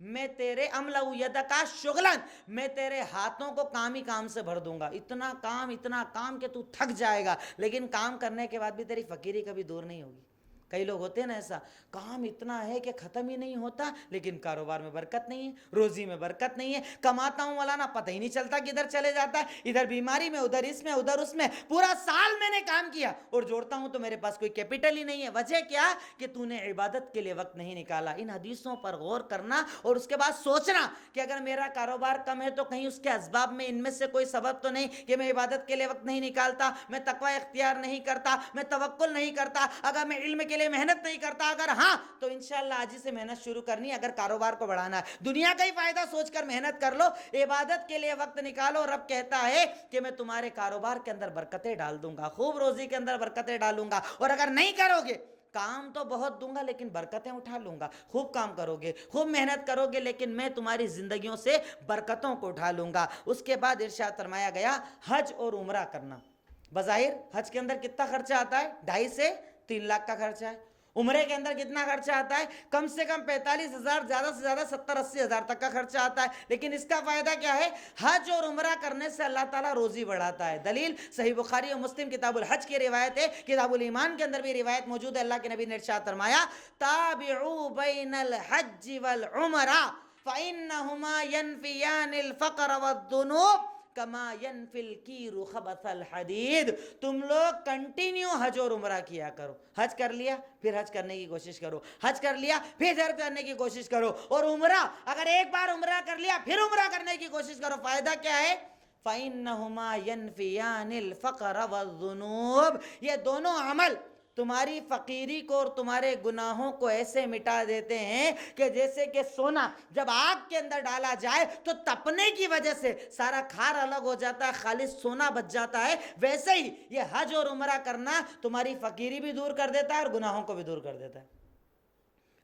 میں تیرے املأ یدک شغلاً، میں تیرے ہاتھوں کو کام ہی کام سے بھر دوں گا، اتنا کام کہ تو تھک جائے گا، لیکن کام کرنے کے بعد بھی تیری فقیری کبھی دور نہیں ہوگی۔ کئی لوگ ہوتے ہیں نا ایسا، کام اتنا ہے کہ ختم ہی نہیں ہوتا، لیکن کاروبار میں برکت نہیں ہے، روزی میں برکت نہیں ہے، کماتا ہوں مولانا پتہ ہی نہیں چلتا کدھر چلے جاتا ہے، ادھر بیماری میں، ادھر اس میں، ادھر اس میں، پورا سال میں نے کام کیا اور جوڑتا ہوں تو میرے پاس کوئی کیپٹل ہی نہیں ہے۔ وجہ کیا؟ کہ تو نے عبادت کے لیے وقت نہیں نکالا۔ ان حدیثوں پر غور کرنا اور اس کے بعد سوچنا کہ اگر میرا کاروبار کم ہے تو کہیں اس کے اسباب میں ان میں سے کوئی سبب تو نہیں کہ میں عبادت کے لیے وقت نہیں نکالتا، میں تقوی اختیار نہیں کرتا، میں توکل نہیں کرتا، اگر میں علم کے لیے محنت نہیں کرتا، اگر ہاں تو انشاءاللہ آج ہی سے محنت شروع کرنی ہے۔ اگر کاروبار کو بڑھانا ہے، دنیا کا ہی فائدہ سوچ کر محنت کر لو، عبادت کے لیے وقت نکالو۔ رب کہتا ہے کہ میں تمہارے کاروبار کے اندر برکتیں ڈال دوں گا، خوب روزی کے اندر برکتیں ڈالوں گا، اور اگر نہیں کرو گے، کام تو بہت دوں گا لیکن برکتیں اٹھا لوں گا، خوب کام کرو گے، خوب محنت کرو گے، لیکن میں تمہاری زندگیوں سے برکتوں کو اٹھا لوں گا۔ اس کے بعد ارشاد فرمایا گیا حج اور عمرہ کرنا۔ بظاہر حج کے اندر کتنا خرچہ آتا ہے؟ 2.5 سے 3 لاکھ کا خرچہ ہے، عمرے کے اندر کتنا خرچہ آتا ہے؟ کم سے کم 45,000، زیادہ سے زیادہ 70-80 ہزار تک کا خرچہ آتا ہے. لیکن اس کا فائدہ کیا ہے؟ حج اور عمرہ کرنے سے اللہ تعالیٰ روزی بڑھاتا ہے. دلیل صحیح بخاری اور مسلم کتاب الحج کی روایت ہے. کتاب الایمان کے اندر بھی روایت موجود ہے. اللہ کے نبی نے ارشاد فرمایا تابعوا بین الحج والعمرہ فإنہما ینفیان الفقر والذنوب کما ینفی الکیر خبث الحدید. تم لوگ کنٹینیو حج اور عمرہ کیا کرو. حج کر لیا پھر حج کرنے کی کوشش کرو، حج کر لیا پھر حج کرنے کی کوشش کرو، اور عمرہ اگر ایک بار عمرہ کر لیا پھر عمرہ کرنے کی کوشش کرو. فائدہ کیا ہے؟ فَإِنَّهُمَا يَنْفِيَانِ الْفَقْرَ وَالذُّنُوبَ. یہ دونوں عمل تمہاری فقیری کو اور تمہارے گناہوں کو ایسے مٹا دیتے ہیں کہ جیسے کہ سونا جب آگ کے اندر ڈالا جائے تو تپنے کی وجہ سے سارا کھار الگ ہو جاتا ہے، خالص سونا بچ جاتا ہے. ویسے ہی یہ حج اور عمرہ کرنا تمہاری فقیری بھی دور کر دیتا ہے اور گناہوں کو بھی دور کر دیتا ہے.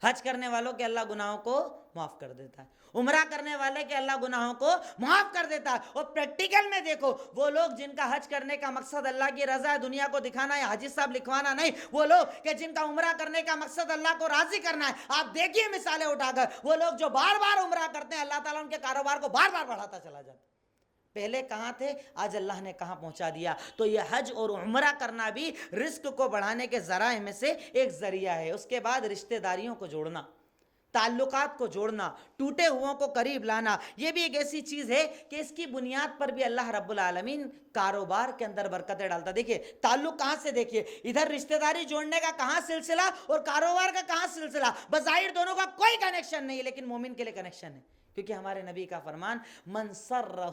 حج کرنے والوں کے اللہ گناہوں کو معاف کر دیتا ہے، عمرہ کرنے والے کے اللہ گناہوں کو معاف کر دیتا ہے. اور پریکٹیکل میں دیکھو وہ لوگ جن کا حج کرنے کا مقصد اللہ کی رضا ہے، دنیا کو دکھانا ہے، حاجی صاحب لکھوانا نہیں، وہ لوگ کہ جن کا عمرہ کرنے کا مقصد اللہ کو راضی کرنا ہے، آپ دیکھیے مثالیں اٹھا کر وہ لوگ جو بار بار عمرہ کرتے ہیں اللہ تعالیٰ ان کے کاروبار کو بار بار بڑھاتا چلا جاتا ہے. پہلے کہاں تھے، آج اللہ نے کہاں پہنچا دیا. تو یہ حج اور عمرہ کرنا بھی رزق کو بڑھانے کے ذرائع میں سے ایک ذریعہ ہے. اس کے بعد رشتہ داریوں کو جوڑنا، تعلقات کو جوڑنا، ٹوٹے ہوں کو قریب لانا، یہ بھی ایک ایسی چیز ہے کہ اس کی بنیاد پر بھی اللہ رب العالمین کاروبار کے اندر برکتیں ڈالتا. دیکھیے تعلق کہاں سے، دیکھیے ادھر رشتہ داری جوڑنے کا کہاں سلسلہ اور کاروبار کا کہاں سلسلہ. بظاہر دونوں کا کوئی کنیکشن نہیں ہے لیکن مومن کے لیے کنیکشن ہے، کیونکہ ہمارے نبی کا فرمان من سرہ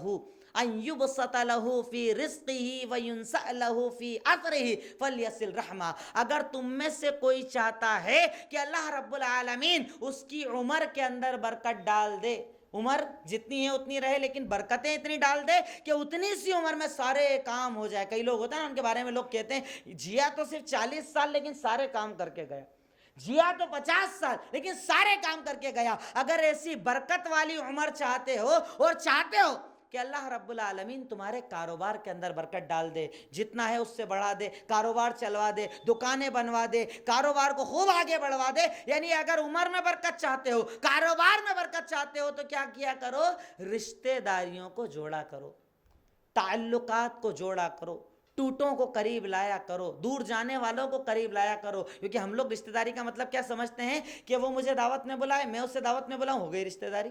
ان یبسط لہ فی رزقہ وینسأ لہ فی اثرہ فلیصل رحمہ. اگر تم میں سے کوئی چاہتا ہے کہ اللہ رب العالمین اس کی عمر کے اندر برکت ڈال دے، عمر جتنی ہے اتنی رہے لیکن برکتیں اتنی ڈال دے کہ اتنی سی عمر میں سارے کام ہو جائے. کئی لوگ ہوتا ہے نا، ان کے بارے میں لوگ کہتے ہیں جیا تو صرف 40 سال لیکن سارے کام کر کے گیا، جیا تو 50 سال لیکن سارے کام کر کے گیا. اگر ایسی برکت والی عمر چاہتے ہو اور چاہتے ہو کہ اللہ رب العالمین تمہارے کاروبار کے اندر برکت ڈال دے، جتنا ہے اس سے بڑھا دے، کاروبار چلوا دے، دکانیں بنوا دے، کاروبار کو خوب آگے بڑھوا دے، یعنی اگر عمر میں برکت چاہتے ہو، کاروبار میں برکت چاہتے ہو تو کیا کیا کرو؟ رشتہ داریوں کو جوڑا کرو، تعلقات کو جوڑا کرو، ٹوٹوں کو قریب لایا کرو، دور جانے والوں کو قریب لایا کرو. کیونکہ ہم لوگ رشتہ داری کا مطلب کیا سمجھتے ہیں کہ وہ مجھے دعوت میں بلائے، میں اسے دعوت میں بلاؤں، ہو گئی رشتہ داری.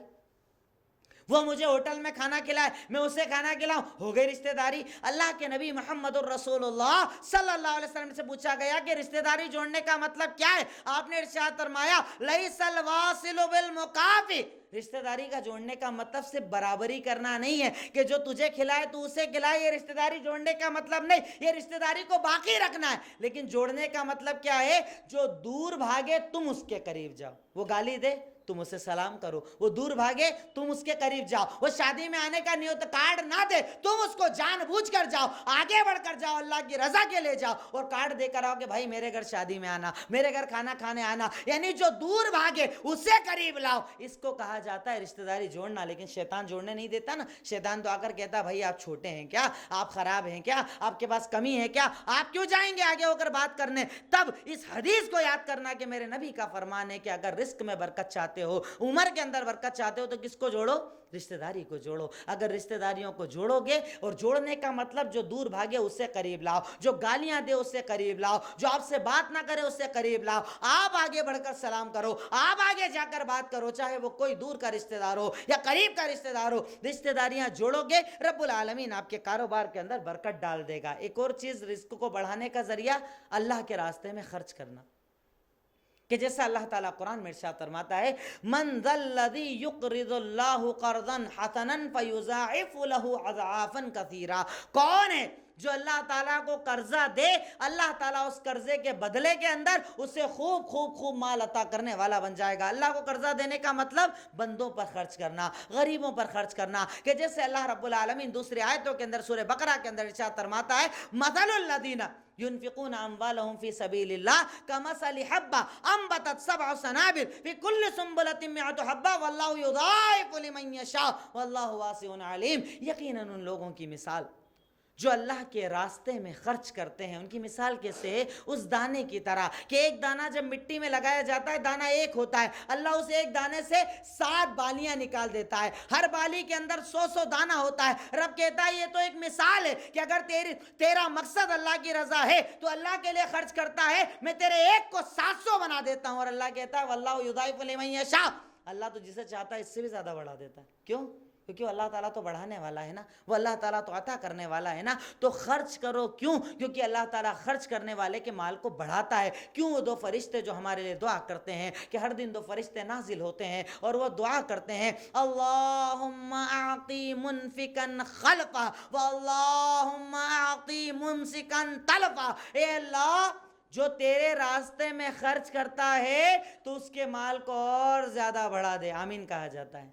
وہ مجھے ہوٹل میں کھانا کھلائے، میں اسے کھانا کھلاؤں، ہو گئی رشتہ داری. اللہ کے نبی محمد الرسول اللہ صلی اللہ علیہ وسلم سے پوچھا گیا کہ رشتہ داری جوڑنے کا مطلب کیا ہے؟ آپ نے ارشاد فرمایا لیس الواصل بالمکافئ. رشتہ داری کا جوڑنے کا مطلب صرف برابری کرنا نہیں ہے کہ جو تجھے کھلائے تو اسے کھلائے، یہ رشتہ داری جوڑنے کا مطلب نہیں. یہ رشتہ داری کو باقی رکھنا ہے، لیکن جوڑنے کا مطلب کیا ہے؟ جو دور بھاگے تم اس کے قریب جاؤ. وہ گالی دے تم اسے سلام کرو، وہ دور بھاگے تم اس کے قریب جاؤ، وہ شادی میں آنے کا نیت کارڈ نہ دے تم اس کو جان بوجھ کر جاؤ، آگے بڑھ کر جاؤ، اللہ کی رضا کے لے جاؤ، اور کارڈ دے کر آؤ کہ بھائی میرے گھر شادی میں آنا، میرے گھر کھانا کھانے آنا. یعنی جو دور بھاگے اسے قریب لاؤ. اس کو کہا جاتا ہے رشتہ داری جوڑنا. لیکن شیطان جوڑنے نہیں دیتا نا. شیطان تو آ کر کہتا بھائی آپ چھوٹے ہیں کیا، آپ خراب ہیں کیا، آپ کے پاس کمی ہے کیا، آپ کیوں جائیں گے آگے ہو کر بات کرنے. تب اس حدیث کو یاد کرنا کہ میرے نبی کا فرمان ہے کہ اگر رزق میں برکت چاہتے ہو، عمر کے اندر برکت چاہتے ہو تو کس کو جوڑو؟ رشتہ داری کو جوڑو. اگر رشتہ داریوں کو جوڑو گے، اور جوڑنے کا مطلب جو دور بھاگے اسے قریب لاؤ، جو گالیاں دے اسے قریب لاؤ، جو آپ سے بات نہ کرے اسے قریب لاؤ، آپ آگے بڑھ کر سلام کرو، آپ آگے جا کر بات کرو، چاہے وہ کوئی دور کا رشتہ دار ہو یا قریب کا رشتہ دار ہو. رشتہ داریاں جوڑو گے رب العالمین آپ کے کاروبار کے اندر برکت ڈال دے گا. ایک اور چیز رزق کو بڑھانے کا ذریعہ اللہ کے راستے میں خرچ کرنا، کہ جیسا اللہ تعالیٰ قرآن میں ارشاد فرماتا ہے من ذا الذی یقرض اللہ قرضا حسنا فیضاعف له اضعافا کثیرا. کون ہے جو اللہ تعالیٰ کو قرضہ دے، اللہ تعالیٰ اس قرضے کے بدلے کے اندر اسے خوب خوب خوب مال عطا کرنے والا بن جائے گا. اللہ کو قرضہ دینے کا مطلب بندوں پر خرچ کرنا، غریبوں پر خرچ کرنا. کہ جیسے اللہ رب العالمین دوسری آیتوں کے اندر سورہ بقرہ کے اندر ارشاد فرماتا ہے مثل الذین ينفقون اموالهم في سبيل الله كمثل حبة انبتت 7 سنابل في كل سنبلة 100 حبة والله يضاعف لمن يشاء والله واسع عليم. یقیناً ان لوگوں کی مثال جو اللہ کے راستے میں خرچ کرتے ہیں ان کی مثال کیسے ہے؟ اس دانے کی طرح کہ ایک دانہ جب مٹی میں لگایا جاتا ہے دانہ ایک ہوتا ہے، اللہ اس ایک دانے سے 7 بالیاں نکال دیتا ہے، ہر بالی کے اندر 100 دانہ ہوتا ہے۔ رب کہتا ہے یہ تو ایک مثال ہے کہ اگر تیرا مقصد اللہ کی رضا ہے تو اللہ کے لیے خرچ کرتا ہے، میں تیرے ایک کو 700 بنا دیتا ہوں۔ اور اللہ کہتا ہے واللہ یضاعف لمن یشاء، اللہ تو جسے چاہتا ہے اس سے بھی زیادہ بڑھا دیتا ہے۔ کیوں؟ کیونکہ اللہ تعالیٰ تو بڑھانے والا ہے نا، وہ اللہ تعالیٰ تو عطا کرنے والا ہے نا۔ تو خرچ کرو، کیوں؟ کیونکہ اللہ تعالیٰ خرچ کرنے والے کے مال کو بڑھاتا ہے۔ کیوں؟ وہ 2 فرشتے جو ہمارے لیے دعا کرتے ہیں کہ ہر دن 2 فرشتے نازل ہوتے ہیں اور وہ دعا کرتے ہیں اللہم اعطی منفقا خلفا واللہم اعطی ممسکا تلفا، اے اللہ جو تیرے راستے میں خرچ کرتا ہے تو اس کے مال کو اور زیادہ بڑھا دے۔ آمین کہا جاتا ہے۔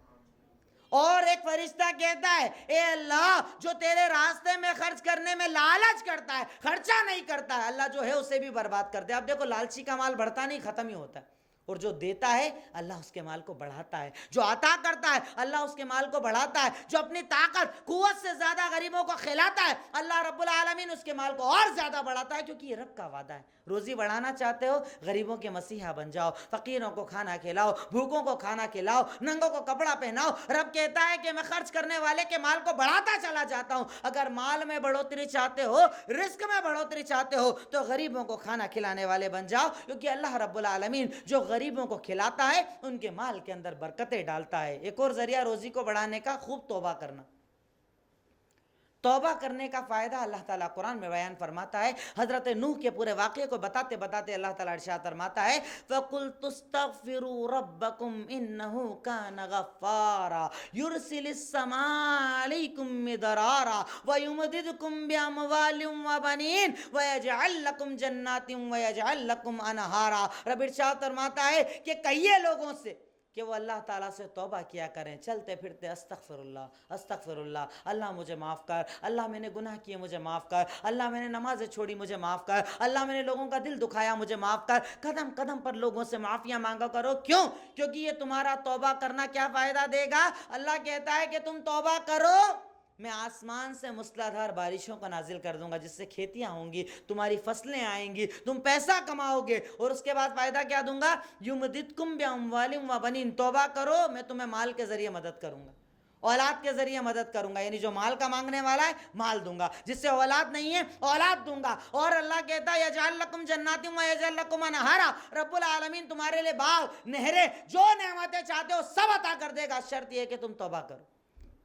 اور ایک فرشتہ کہتا ہے اے اللہ جو تیرے راستے میں خرچ کرنے میں لالچ کرتا ہے، خرچہ نہیں کرتا ہے، اللہ جو ہے اسے بھی برباد کر دے۔ اب دیکھو لالچی کا مال بڑھتا نہیں، ختم ہی ہوتا ہے، اور جو دیتا ہے اللہ اس کے مال کو بڑھاتا ہے، جو عطا کرتا ہے اللہ اس کے مال کو بڑھاتا ہے، جو اپنی طاقت قوت سے زیادہ غریبوں کو کھلاتا ہے اللہ رب العالمین اس کے مال کو اور زیادہ بڑھاتا ہے، کیونکہ یہ رب کا وعدہ ہے۔ روزی بڑھانا چاہتے ہو غریبوں کے مسیحا بن جاؤ، فقیروں کو کھانا کھلاؤ، بھوکوں کو کھانا کھلاؤ، ننگوں کو کپڑا پہناؤ۔ رب کہتا ہے کہ میں خرچ کرنے والے کے مال کو بڑھاتا چلا جاتا ہوں۔ اگر مال میں بڑھوتری چاہتے ہو، رزق میں بڑھوتری چاہتے ہو تو غریبوں کو کھانا کھلانے والے بن جاؤ، کیونکہ اللہ رب العالمین جو غریبوں کو کھلاتا ہے ان کے مال کے اندر برکتیں ڈالتا ہے۔ ایک اور ذریعہ روزی کو بڑھانے کا خوب توبہ کرنا۔ توبہ کرنے کا فائدہ اللہ تعالیٰ قرآن میں بیان فرماتا ہے۔ حضرت نوح کے پورے واقعے کو بتاتے بتاتے اللہ تعالیٰ ارشاد فرماتا ہے فَقُلْتُ اسْتَغْفِرُوا رَبَّكُمْ إِنَّهُ كَانَ غَفَّارًا يُرْسِلِ السَّمَاءَ عَلَيْكُمْ مِدْرَارًا وَيُمْدِدْكُمْ بِأَمْوَالٍ وَبَنِينَ وَيَجْعَلْ لَكُمْ جَنَّاتٍ وَيَجْعَلْ لَكُمْ أَنْهَارًا۔ رب ارشاد فرماتا ہے کہ کہیے لوگوں سے کہ وہ اللہ تعالیٰ سے توبہ کیا کریں، چلتے پھرتے استغفر اللہ استغفر اللہ، اللہ مجھے معاف کر، اللہ میں نے گناہ کیے مجھے معاف کر، اللہ میں نے نمازیں چھوڑی مجھے معاف کر، اللہ میں نے لوگوں کا دل دکھایا مجھے معاف کر۔ قدم قدم پر لوگوں سے معافیاں مانگا کرو۔ کیوں؟ کیونکہ یہ تمہارا توبہ کرنا کیا فائدہ دے گا؟ اللہ کہتا ہے کہ تم توبہ کرو، میں آسمان سے موسلادھار بارشوں کو نازل کر دوں گا جس سے کھیتیاں ہوں گی، تمہاری فصلیں آئیں گی، تم پیسہ کماؤ گے، اور اس کے بعد فائدہ کیا دوں گا؟ یمددکم باموال و بنین، توبہ کرو میں تمہیں مال کے ذریعے مدد کروں گا، اولاد کے ذریعے مدد کروں گا، یعنی جو مال کا مانگنے والا ہے مال دوں گا، جس سے اولاد نہیں ہے اولاد دوں گا۔ اور اللہ کہتا ہے یجعل لکم جنات و یجعل لکم انہارا، رب العالمین تمہارے لیے باغ نہریں جو نعمتیں چاہتے ہو سب عطا کر دے گا، شرط یہ ہے کہ تم توبہ کرو۔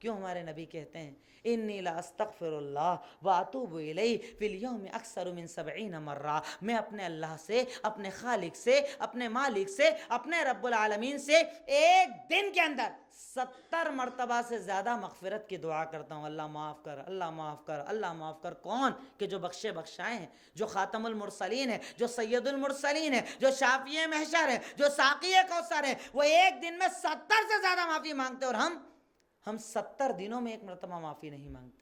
کیوں ہمارے نبی کہتے ہیں انی لا استغفر اللہ واتوب الیہ فی الیوم اکثر من 70 مرہ، میں اپنے اللہ سے، اپنے خالق سے، اپنے مالک سے، اپنے رب العالمین سے ایک دن کے اندر 70 مرتبہ سے زیادہ مغفرت کی دعا کرتا ہوں۔ اللہ معاف کر، اللہ معاف کر، اللہ معاف کر۔ کون کہ جو بخشے بخشائے ہیں، جو خاتم المرسلین ہے، جو سید المرسلین ہے، جو شافی محشر ہے، جو ساقی کوثر ہے، وہ ایک دن میں 70 سے زیادہ معافی مانگتے، اور ہم 70 دنوں میں ایک مرتبہ معافی نہیں مانگتے۔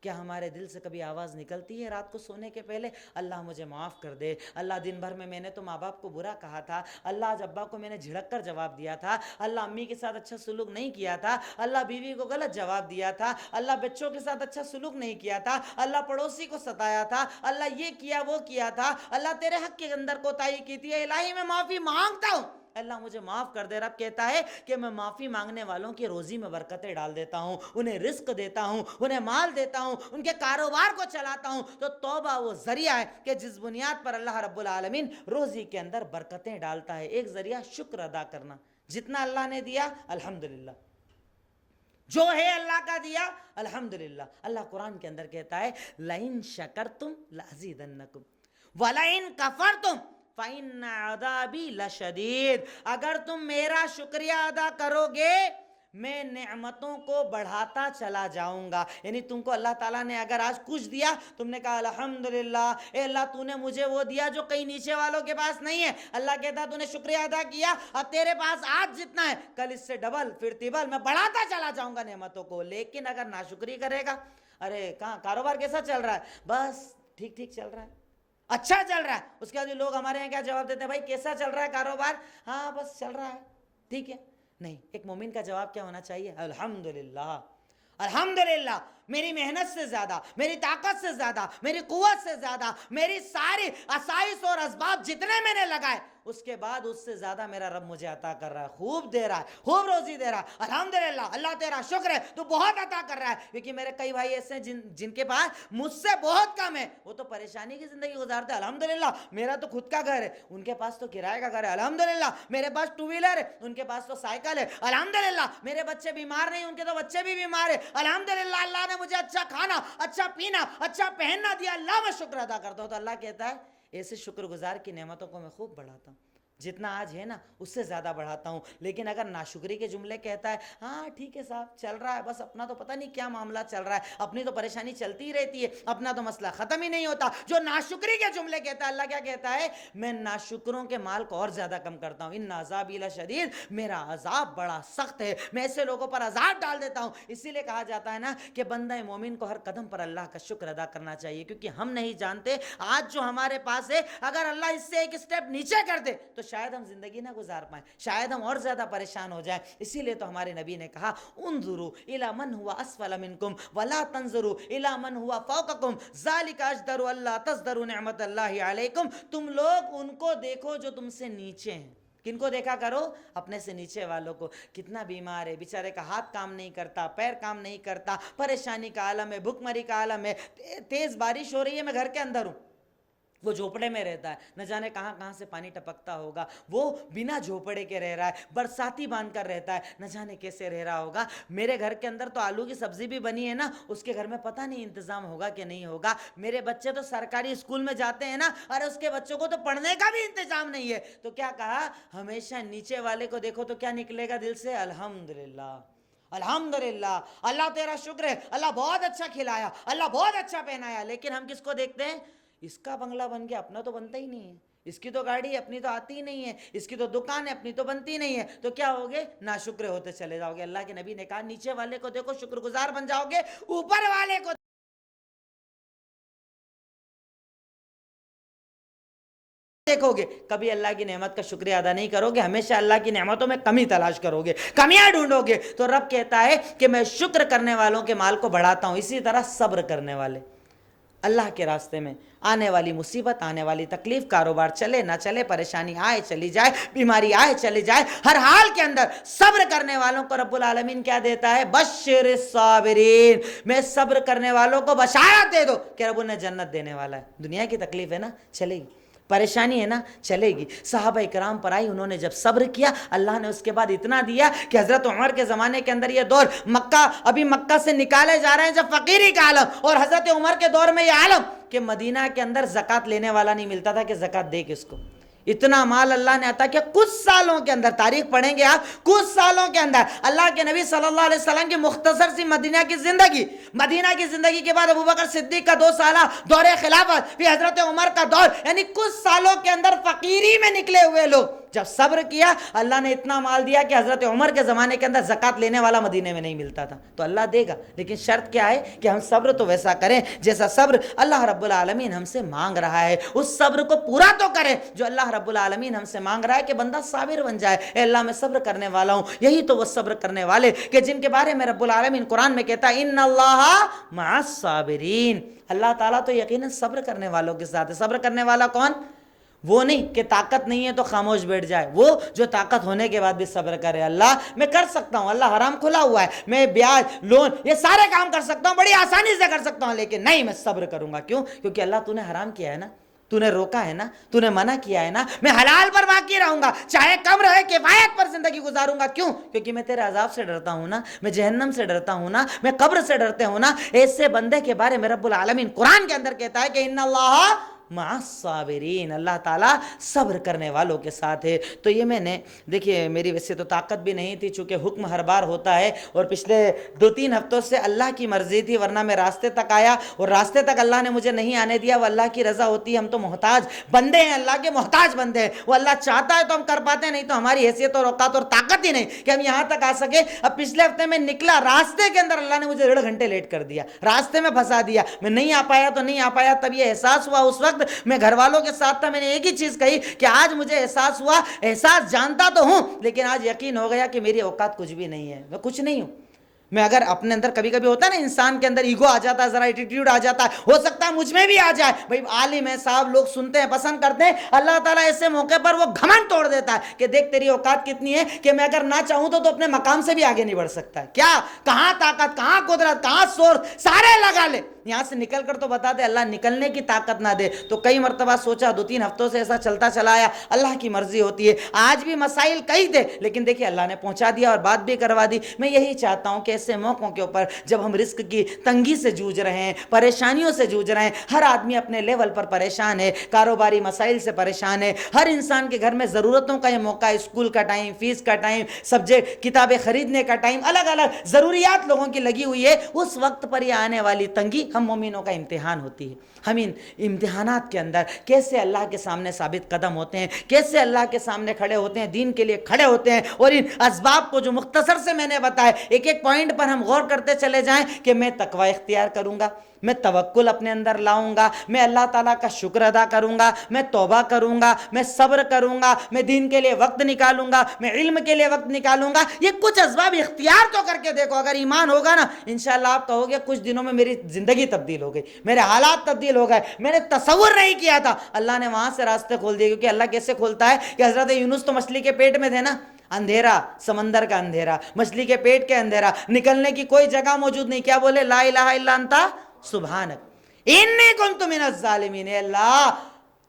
کیا ہمارے دل سے کبھی آواز نکلتی ہے رات کو سونے کے پہلے اللہ مجھے معاف کر دے، اللہ دن بھر میں نے تو ماں باپ کو برا کہا تھا، اللہ آج ابا کو میں نے جھڑک کر جواب دیا تھا، اللہ امی کے ساتھ اچھا سلوک نہیں کیا تھا، اللہ بیوی کو غلط جواب دیا تھا، اللہ بچوں کے ساتھ اچھا سلوک نہیں کیا تھا، اللہ پڑوسی کو ستایا تھا، اللہ یہ کیا وہ کیا تھا، اللہ تیرے حق کے اندر کوتاہی کی تھی، الہی میں معافی مانگتا ہوں، اللہ مجھے معاف کر دے۔ رب کہتا ہے کہ میں معافی مانگنے والوں کی روزی میں برکتیں ڈال دیتا ہوں، انہیں رزق دیتا ہوں، انہیں مال دیتا ہوں، ان کے کاروبار کو چلاتا ہوں۔ تو توبہ وہ ذریعہ ہے کہ جس بنیاد پر اللہ رب العالمین روزی کے اندر برکتیں ڈالتا ہے۔ ایک ذریعہ شکر ادا کرنا، جتنا اللہ نے دیا الحمدللہ، جو ہے اللہ کا دیا الحمدللہ۔ اللہ قرآن کے اندر کہتا ہے لَإِن شَكَرْتُمْ لَأَزِيدَنَّكُمْ وَلَإِن كَفَرْتُمْ فَإِنَّ عَذَابِي لَشَدِيدٌ، اگر تم میرا شکریہ ادا کرو گے میں نعمتوں کو بڑھاتا چلا جاؤں گا۔ یعنی تم کو اللہ تعالیٰ نے اگر آج کچھ دیا، تم نے کہا الحمدللہ، اے اللہ تو نے مجھے وہ دیا جو کئی نیچے والوں کے پاس نہیں ہے، اللہ کہتا تو نے شکریہ ادا کیا، اب تیرے پاس آج جتنا ہے کل اس سے ڈبل پھر ٹربل میں بڑھاتا چلا جاؤں گا نعمتوں کو۔ لیکن اگر ناشکری کرے گا، ارے کہاں کاروبار کیسا چل رہا ہے؟ بس ٹھیک ٹھیک چل رہا ہے، اچھا چل رہا ہے۔ اس کے بعد لوگ ہمارے یہاں کیا جواب دیتے ہیں؟ بھائی کیسا چل رہا ہے کاروبار؟ ہاں بس چل رہا ہے، ٹھیک ہے۔ نہیں، ایک مومن کا جواب کیا ہونا چاہیے؟ الحمدللہ، الحمدللہ میری محنت سے زیادہ، میری طاقت سے زیادہ، میری قوت سے زیادہ، میری ساری آسائش اور اسباب جتنے میں نے لگائے، اس کے بعد اس سے زیادہ میرا رب مجھے عطا کر رہا ہے، خوب دے رہا ہے، خوب روزی دے رہا ہے، الحمدللہ، اللہ تیرا شکر ہے، تو بہت عطا کر رہا ہے۔ کیونکہ میرے کئی بھائی ایسے ہیں جن کے پاس مجھ سے بہت کم ہے، وہ تو پریشانی کی زندگی گزارتے ہیں، الحمدللہ میرا تو خود کا گھر ہے، ان کے پاس تو کرائے کا گھر ہے، الحمدللہ میرے پاس ٹو ویلر ہے، ان کے پاس تو سائیکل ہے، الحمدللہ میرے بچے بیمار نہیں، ان کے تو بچے بھی بیمار ہیں، الحمدللہ اللہ نے مجھے اچھا کھانا، اچھا پینا، اچھا پہننا دیا، اللہ میں شکر ادا کرتا ہوں۔ تو اللہ کہتا ہے ایسے شکر گزار کی نعمتوں کو میں خوب بڑھاتا ہوں، جتنا آج ہے نا اس سے زیادہ بڑھاتا ہوں۔ لیکن اگر ناشکری کے جملے کہتا ہے، ہاں ٹھیک ہے صاحب چل رہا ہے، بس اپنا تو پتہ نہیں کیا معاملہ چل رہا ہے، اپنی تو پریشانی چلتی ہی رہتی ہے، اپنا تو مسئلہ ختم ہی نہیں ہوتا، جو ناشکری کے جملے کہتا ہے، اللہ کیا کہتا ہے، میں ناشکروں کے مال کو اور زیادہ کم کرتا ہوں، ان عذابی لشدید، میرا عذاب بڑا سخت ہے، میں ایسے لوگوں پر عذاب ڈال دیتا ہوں۔ اسی لیے کہا جاتا ہے نا کہ بندہ مومن کو ہر قدم پر اللہ کا شکر ادا کرنا چاہیے، کیونکہ ہم نہیں جانتے آج جو ہمارے پاس ہے، اگر اللہ اس سے ایک سٹیپ نیچے کر دے تو شاید ہم زندگی نہ گزار پائیں، شاید ہم اور زیادہ پریشان ہو جائیں۔ اسی لیے تو ہمارے نبی نے کہا، انظروا الی من هو اسفل منکم ولا تنظروا الی من هو فوقکم ذلک اجدر الا تزدروا نعمت اللہ علیکم، تم لوگ ان کو دیکھو جو تم سے نیچے ہیں۔ کن کو دیکھا کرو؟ اپنے سے نیچے والوں کو۔ کتنا بیمار ہے بیچارے کا، ہاتھ کام نہیں کرتا، پیر کام نہیں کرتا، پریشانی کا عالم ہے، بھوک مری کا عالم ہے، تیز بارش ہو رہی ہے، میں گھر کے اندر ہوں، وہ جھوپڑے میں رہتا ہے، نہ جانے کہاں کہاں سے پانی ٹپکتا ہوگا، وہ بنا جھوپڑے کے رہ رہا ہے، برساتی باندھ کر رہتا ہے، نہ جانے کیسے رہ رہا ہوگا۔ میرے گھر کے اندر تو آلو کی سبزی بھی بنی ہے نا، اس کے گھر میں پتہ نہیں انتظام ہوگا کہ نہیں ہوگا۔ میرے بچے تو سرکاری اسکول میں جاتے ہیں نا، اور اس کے بچوں کو تو پڑھنے کا بھی انتظام نہیں ہے، تو کیا کہا، ہمیشہ نیچے والے کو دیکھو تو کیا نکلے گا دل سے، الحمدللہ، الحمدللہ، اللہ تیرا شکر ہے، اللہ بہت اچھا کھلایا، اللہ بہت اچھا پہنایا۔ لیکن ہم کس کو دیکھتے ہیں، اس کا بنگلہ بن گیا، اپنا تو بنتا ہی نہیں ہے، اس کی تو گاڑی ہے، اپنی تو آتی ہی نہیں ہے، اس کی تو دکان ہے، اپنی تو بنتی نہیں ہے، تو کیا ہوگے، ناشکر ہوتے چلے جاؤ گے۔ اللہ کے نبی نے کہا، نیچے والے کو دیکھو شکر گزار بن جاؤ گے، اوپر والے کو دیکھو گے کبھی اللہ کی نعمت کا شکریہ ادا نہیں کرو گے، ہمیشہ اللہ کی نعمتوں میں کمی تلاش کرو گے، کمیاں ڈھونڈو گے۔ تو رب کہتا ہے کہ میں شکر کرنے والوں کے مال کو بڑھاتا ہوں، اسی طرح صبر کرنے والے، اللہ کے راستے میں آنے والی مصیبت، آنے والی تکلیف، کاروبار چلے نہ چلے، پریشانی آئے چلی جائے، بیماری آئے چلی جائے، ہر حال کے اندر صبر کرنے والوں کو رب العالمین کیا دیتا ہے، بشر الصابرین، میں صبر کرنے والوں کو بشارت دے دو کہ رب انہیں جنت دینے والا ہے۔ دنیا کی تکلیف ہے نا، چلے گی، پریشانی ہے نا، چلے گی۔ صحابہ کرام پر آئی، انہوں نے جب صبر کیا، اللہ نے اس کے بعد اتنا دیا کہ حضرت عمر کے زمانے کے اندر یہ دور، ابھی مکہ سے نکالے جا رہے ہیں جب فقیری کا عالم، اور حضرت عمر کے دور میں یہ عالم کہ مدینہ کے اندر زکوٰۃ لینے والا نہیں ملتا تھا کہ زکوٰۃ دے کس کو۔ اتنا مال اللہ نے عطا کیا، کچھ سالوں کے اندر، تاریخ پڑھیں گے آپ، کچھ سالوں کے اندر اللہ کے نبی صلی اللہ علیہ وسلم کی مختصر سی مدینہ کی زندگی کے بعد ابوبکر صدیق کا 2 سالہ دور خلافت، پھر حضرت عمر کا دور، یعنی کچھ سالوں کے اندر فقیری میں نکلے ہوئے لوگ جب صبر کیا، اللہ نے اتنا مال دیا کہ حضرت عمر کے زمانے کے اندر زکوٰۃ لینے والا مدینے میں نہیں ملتا تھا۔ تو اللہ دے گا، لیکن شرط کیا ہے کہ ہم صبر تو ویسا کریں جیسا صبر اللہ رب العالمین ہم سے مانگ رہا ہے، اس صبر کو پورا تو کریں جو اللہ رب العالمین ہم سے مانگ رہا ہے، کہ بندہ صابر بن جائے۔ اے اللہ میں صبر کرنے والا ہوں، یہی تو وہ صبر کرنے والے کہ جن کے بارے میں رب العالمین قرآن میں کہتا ہے، ان اللہ مع الصابرین، اللہ تعالیٰ تو یقیناً صبر کرنے والوں کے ساتھ ہے۔ صبر کرنے والا کون؟ وہ نہیں کہ طاقت نہیں ہے تو خاموش بیٹھ جائے، وہ جو طاقت ہونے کے بعد بھی صبر کرے، اللہ میں کر سکتا ہوں، اللہ حرام کھلا ہوا ہے، میں بیاج لون یہ سارے کام کر سکتا ہوں، بڑی آسانی سے کر سکتا ہوں، لیکن نہیں، میں صبر کروں گا۔ کیوں؟ کیونکہ اللہ تو نے حرام کیا ہے نا، تو نے روکا ہے نا، تو نے منع کیا ہے نا، میں حلال پر باقی رہوں گا، چاہے کم رہے، کفایت پر زندگی گزاروں گا۔ کیوں؟ کیونکہ میں تیرے عذاب سے ڈرتا ہوں نا، میں جہنم سے ڈرتا ہوں نا، میں قبر سے ڈرتے ہوں نا۔ ایسے بندے کے بارے میں رب العالمین قرآن کے اندر کہتا ہے کہ ان اللہ مع الصابرین، اللہ تعالیٰ صبر کرنے والوں کے ساتھ ہے۔ تو یہ میں نے دیکھیے، میری ویسے تو طاقت بھی نہیں تھی، چونکہ حکم ہر بار ہوتا ہے، اور پچھلے 2-3 ہفتوں سے اللہ کی مرضی تھی، ورنہ میں راستے تک آیا، اور راستے تک اللہ نے مجھے نہیں آنے دیا، وہ اللہ کی رضا ہوتی ہے۔ ہم تو محتاج بندے ہیں، اللہ کے محتاج بندے ہیں، وہ اللہ چاہتا ہے تو ہم کر پاتے ہیں، نہیں تو ہماری حیثیت اور اوقات اور طاقت ہی نہیں کہ ہم یہاں تک آ سکے۔ اب پچھلے ہفتے میں نکلا، راستے کے اندر اللہ نے مجھے 1.5 گھنٹے لیٹ کر دیا، راستے میں پھنسا دیا، میں نہیں آ پایا تو نہیں آ پایا۔ تب یہ احساس ہوا، اس وقت میں گھر والوں کے ساتھ تھا، میں نے ایک ہی چیز کہی کہ آج مجھے احساس ہوا، احساس جانتا تو ہوں لیکن آج یقین ہو گیا کہ میری اوقات کچھ بھی نہیں ہے، میں کچھ نہیں ہوں، میں اگر اپنے اندر کبھی کبھی ہوتا ہے نا انسان کے اندر ایگو آ جاتا ہے, ذرا ایٹیٹیوڈ آ جاتا ہے, ہو سکتا ہے مجھ میں بھی آ جائے, بھائی عالم ہے صاحب, لوگ سنتے ہیں پسند کرتے ہیں, اللہ تعالیٰ ایسے موقع پر وہ گھمنڈ توڑ دیتا ہے کہ دیکھ تیری اوقات کتنی ہے کہ میں اگر نہ چاہوں تو اپنے مقام سے بھی آگے نہیں بڑھ سکتا ہے. کیا کہاں طاقت, کہاں قدرت, کہاں سورس, سارے لگا لے, یہاں سے نکل کر تو بتا دے, اللہ نکلنے کی طاقت نہ دے. تو کئی مرتبہ سوچا, 2-3 ہفتوں سے ایسا چلتا چلا آیا, اللہ کی مرضی ہوتی ہے. آج بھی مسائل کئی تھے لیکن دیکھیے اللہ نے پہنچا دیا اور بات بھی کروا دی. میں یہی چاہتا ہوں کہ ایسے موقعوں کے اوپر جب ہم رزق کی تنگی سے جوجھ رہے ہیں, پریشانیوں سے جوجھ رہے ہیں, ہر آدمی اپنے لیول پر پریشان ہے, کاروباری مسائل سے پریشان ہے, ہر انسان کے گھر میں ضرورتوں کا یہ موقع ہے, اسکول کا ٹائم, فیس کا ٹائم, سبجیکٹ کتابیں خریدنے کا ٹائم, الگ الگ ضروریات لوگوں کی لگی ہوئی ہے. اس وقت پر یہ آنے والی تنگی ہم مومنوں کا امتحان ہوتی ہے. ہم ان امتحانات کے اندر کیسے اللہ کے سامنے ثابت قدم ہوتے ہیں, کیسے اللہ کے سامنے کھڑے ہوتے ہیں, دین کے لیے کھڑے ہوتے ہیں. اور ان اسباب کو جو مختصر سے میں نے بتایا, ایک ایک پوائنٹ پر ہم غور کرتے چلے جائیں کہ میں تقوی اختیار کروں گا, میں توکل اپنے اندر لاؤں گا, میں اللہ تعالیٰ کا شکر ادا کروں گا, میں توبہ کروں گا, میں صبر کروں گا, میں دین کے لیے وقت نکالوں گا, میں علم کے لیے وقت نکالوں گا. یہ کچھ اسباب اختیار تو کر کے دیکھو, اگر ایمان ہوگا نا انشاءاللہ آپ کہو گے کچھ دنوں میں میری زندگی تبدیل ہو گئی, میرے حالات تبدیل ہو گئے, میں نے تصور نہیں کیا تھا. اللہ نے وہاں سے راستے کھول دیے, کیونکہ اللہ کیسے کھولتا ہے کہ حضرت یونس تو مچھلی کے پیٹ میں تھے نا, اندھیرا, سمندر کا اندھیرا, مچھلی کے پیٹ کے اندھیرا, نکلنے کی کوئی جگہ موجود نہیں. کیا بولے, لا الہ الا انت سبحانک انی کنت من الظالمین. اے اللہ,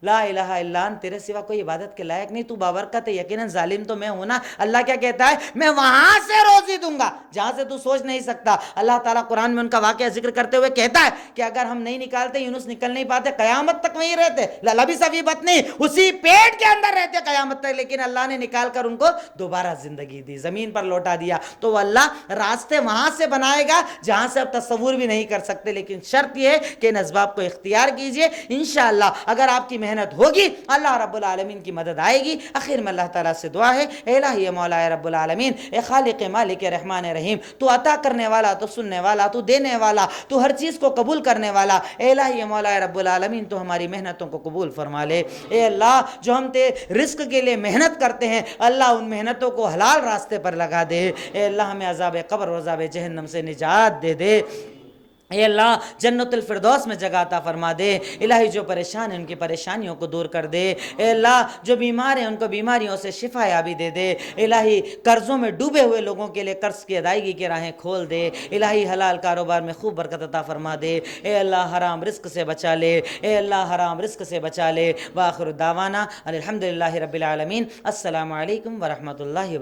لا الہ الا انت, تیرے سوا کوئی عبادت کے لائق نہیں, تو بابرکت ہے, یقیناً ظالم تو میں ہوں نا. اللہ کیا کہتا ہے, میں وہاں سے روزی دوں گا جہاں سے تو سوچ نہیں سکتا. اللہ تعالیٰ قرآن میں ان کا واقعہ ذکر کرتے ہوئے کہتا ہے کہ اگر ہم نہیں نکالتے, یونس نکل نہیں پاتے, قیامت تک وہیں رہتے, لبث فی بطنہ, اسی پیٹ کے اندر رہتے قیامت تک. لیکن اللہ نے نکال کر ان کو دوبارہ زندگی دی, زمین پر لوٹا دیا. تو اللہ راستے وہاں سے بنائے گا جہاں سے آپ تصور بھی نہیں کر سکتے. لیکن شرط یہ ہے کہ ان اسباب کو اختیار کیجئے. انشاءاللہ اگر آپ کی محنت ہوگی, اللہ رب العالمین کی مدد آئے گی. آخر میں اللہ تعالیٰ سے دعا ہے, اے الہی مولا رب العالمین, اے خالق مالک رحمان رحیم, تو عطا کرنے والا, تو سننے والا, تو دینے والا, تو ہر چیز کو قبول کرنے والا. اے الہی مولا رب العالمین, تو ہماری محنتوں کو قبول فرما لے. اے اللہ, جو ہم رزق کے لیے محنت کرتے ہیں, اللہ ان محنتوں کو حلال راستے پر لگا دے. اے اللہ, ہمیں عذاب قبر و عذاب جہنم سے نجات دے دے. اے اللہ, جنت الفردوس میں جگہ عطا فرما دے. الہی, جو پریشان ہیں ان کی پریشانیوں کو دور کر دے. اے اللہ, جو بیمار ہیں ان کو بیماریوں سے شفا یابی دے دے. الہی, قرضوں میں ڈوبے ہوئے لوگوں کے لیے قرض کی ادائیگی کی راہیں کھول دے. الہی, حلال کاروبار میں خوب برکت عطا فرما دے. اے اللہ, حرام رزق سے بچا لے. اے اللہ, حرام رزق سے بچا لے. وآخر دعوانا الحمدللہ رب العالمین. السلام علیکم ورحمۃ اللہ وبرکاتہ.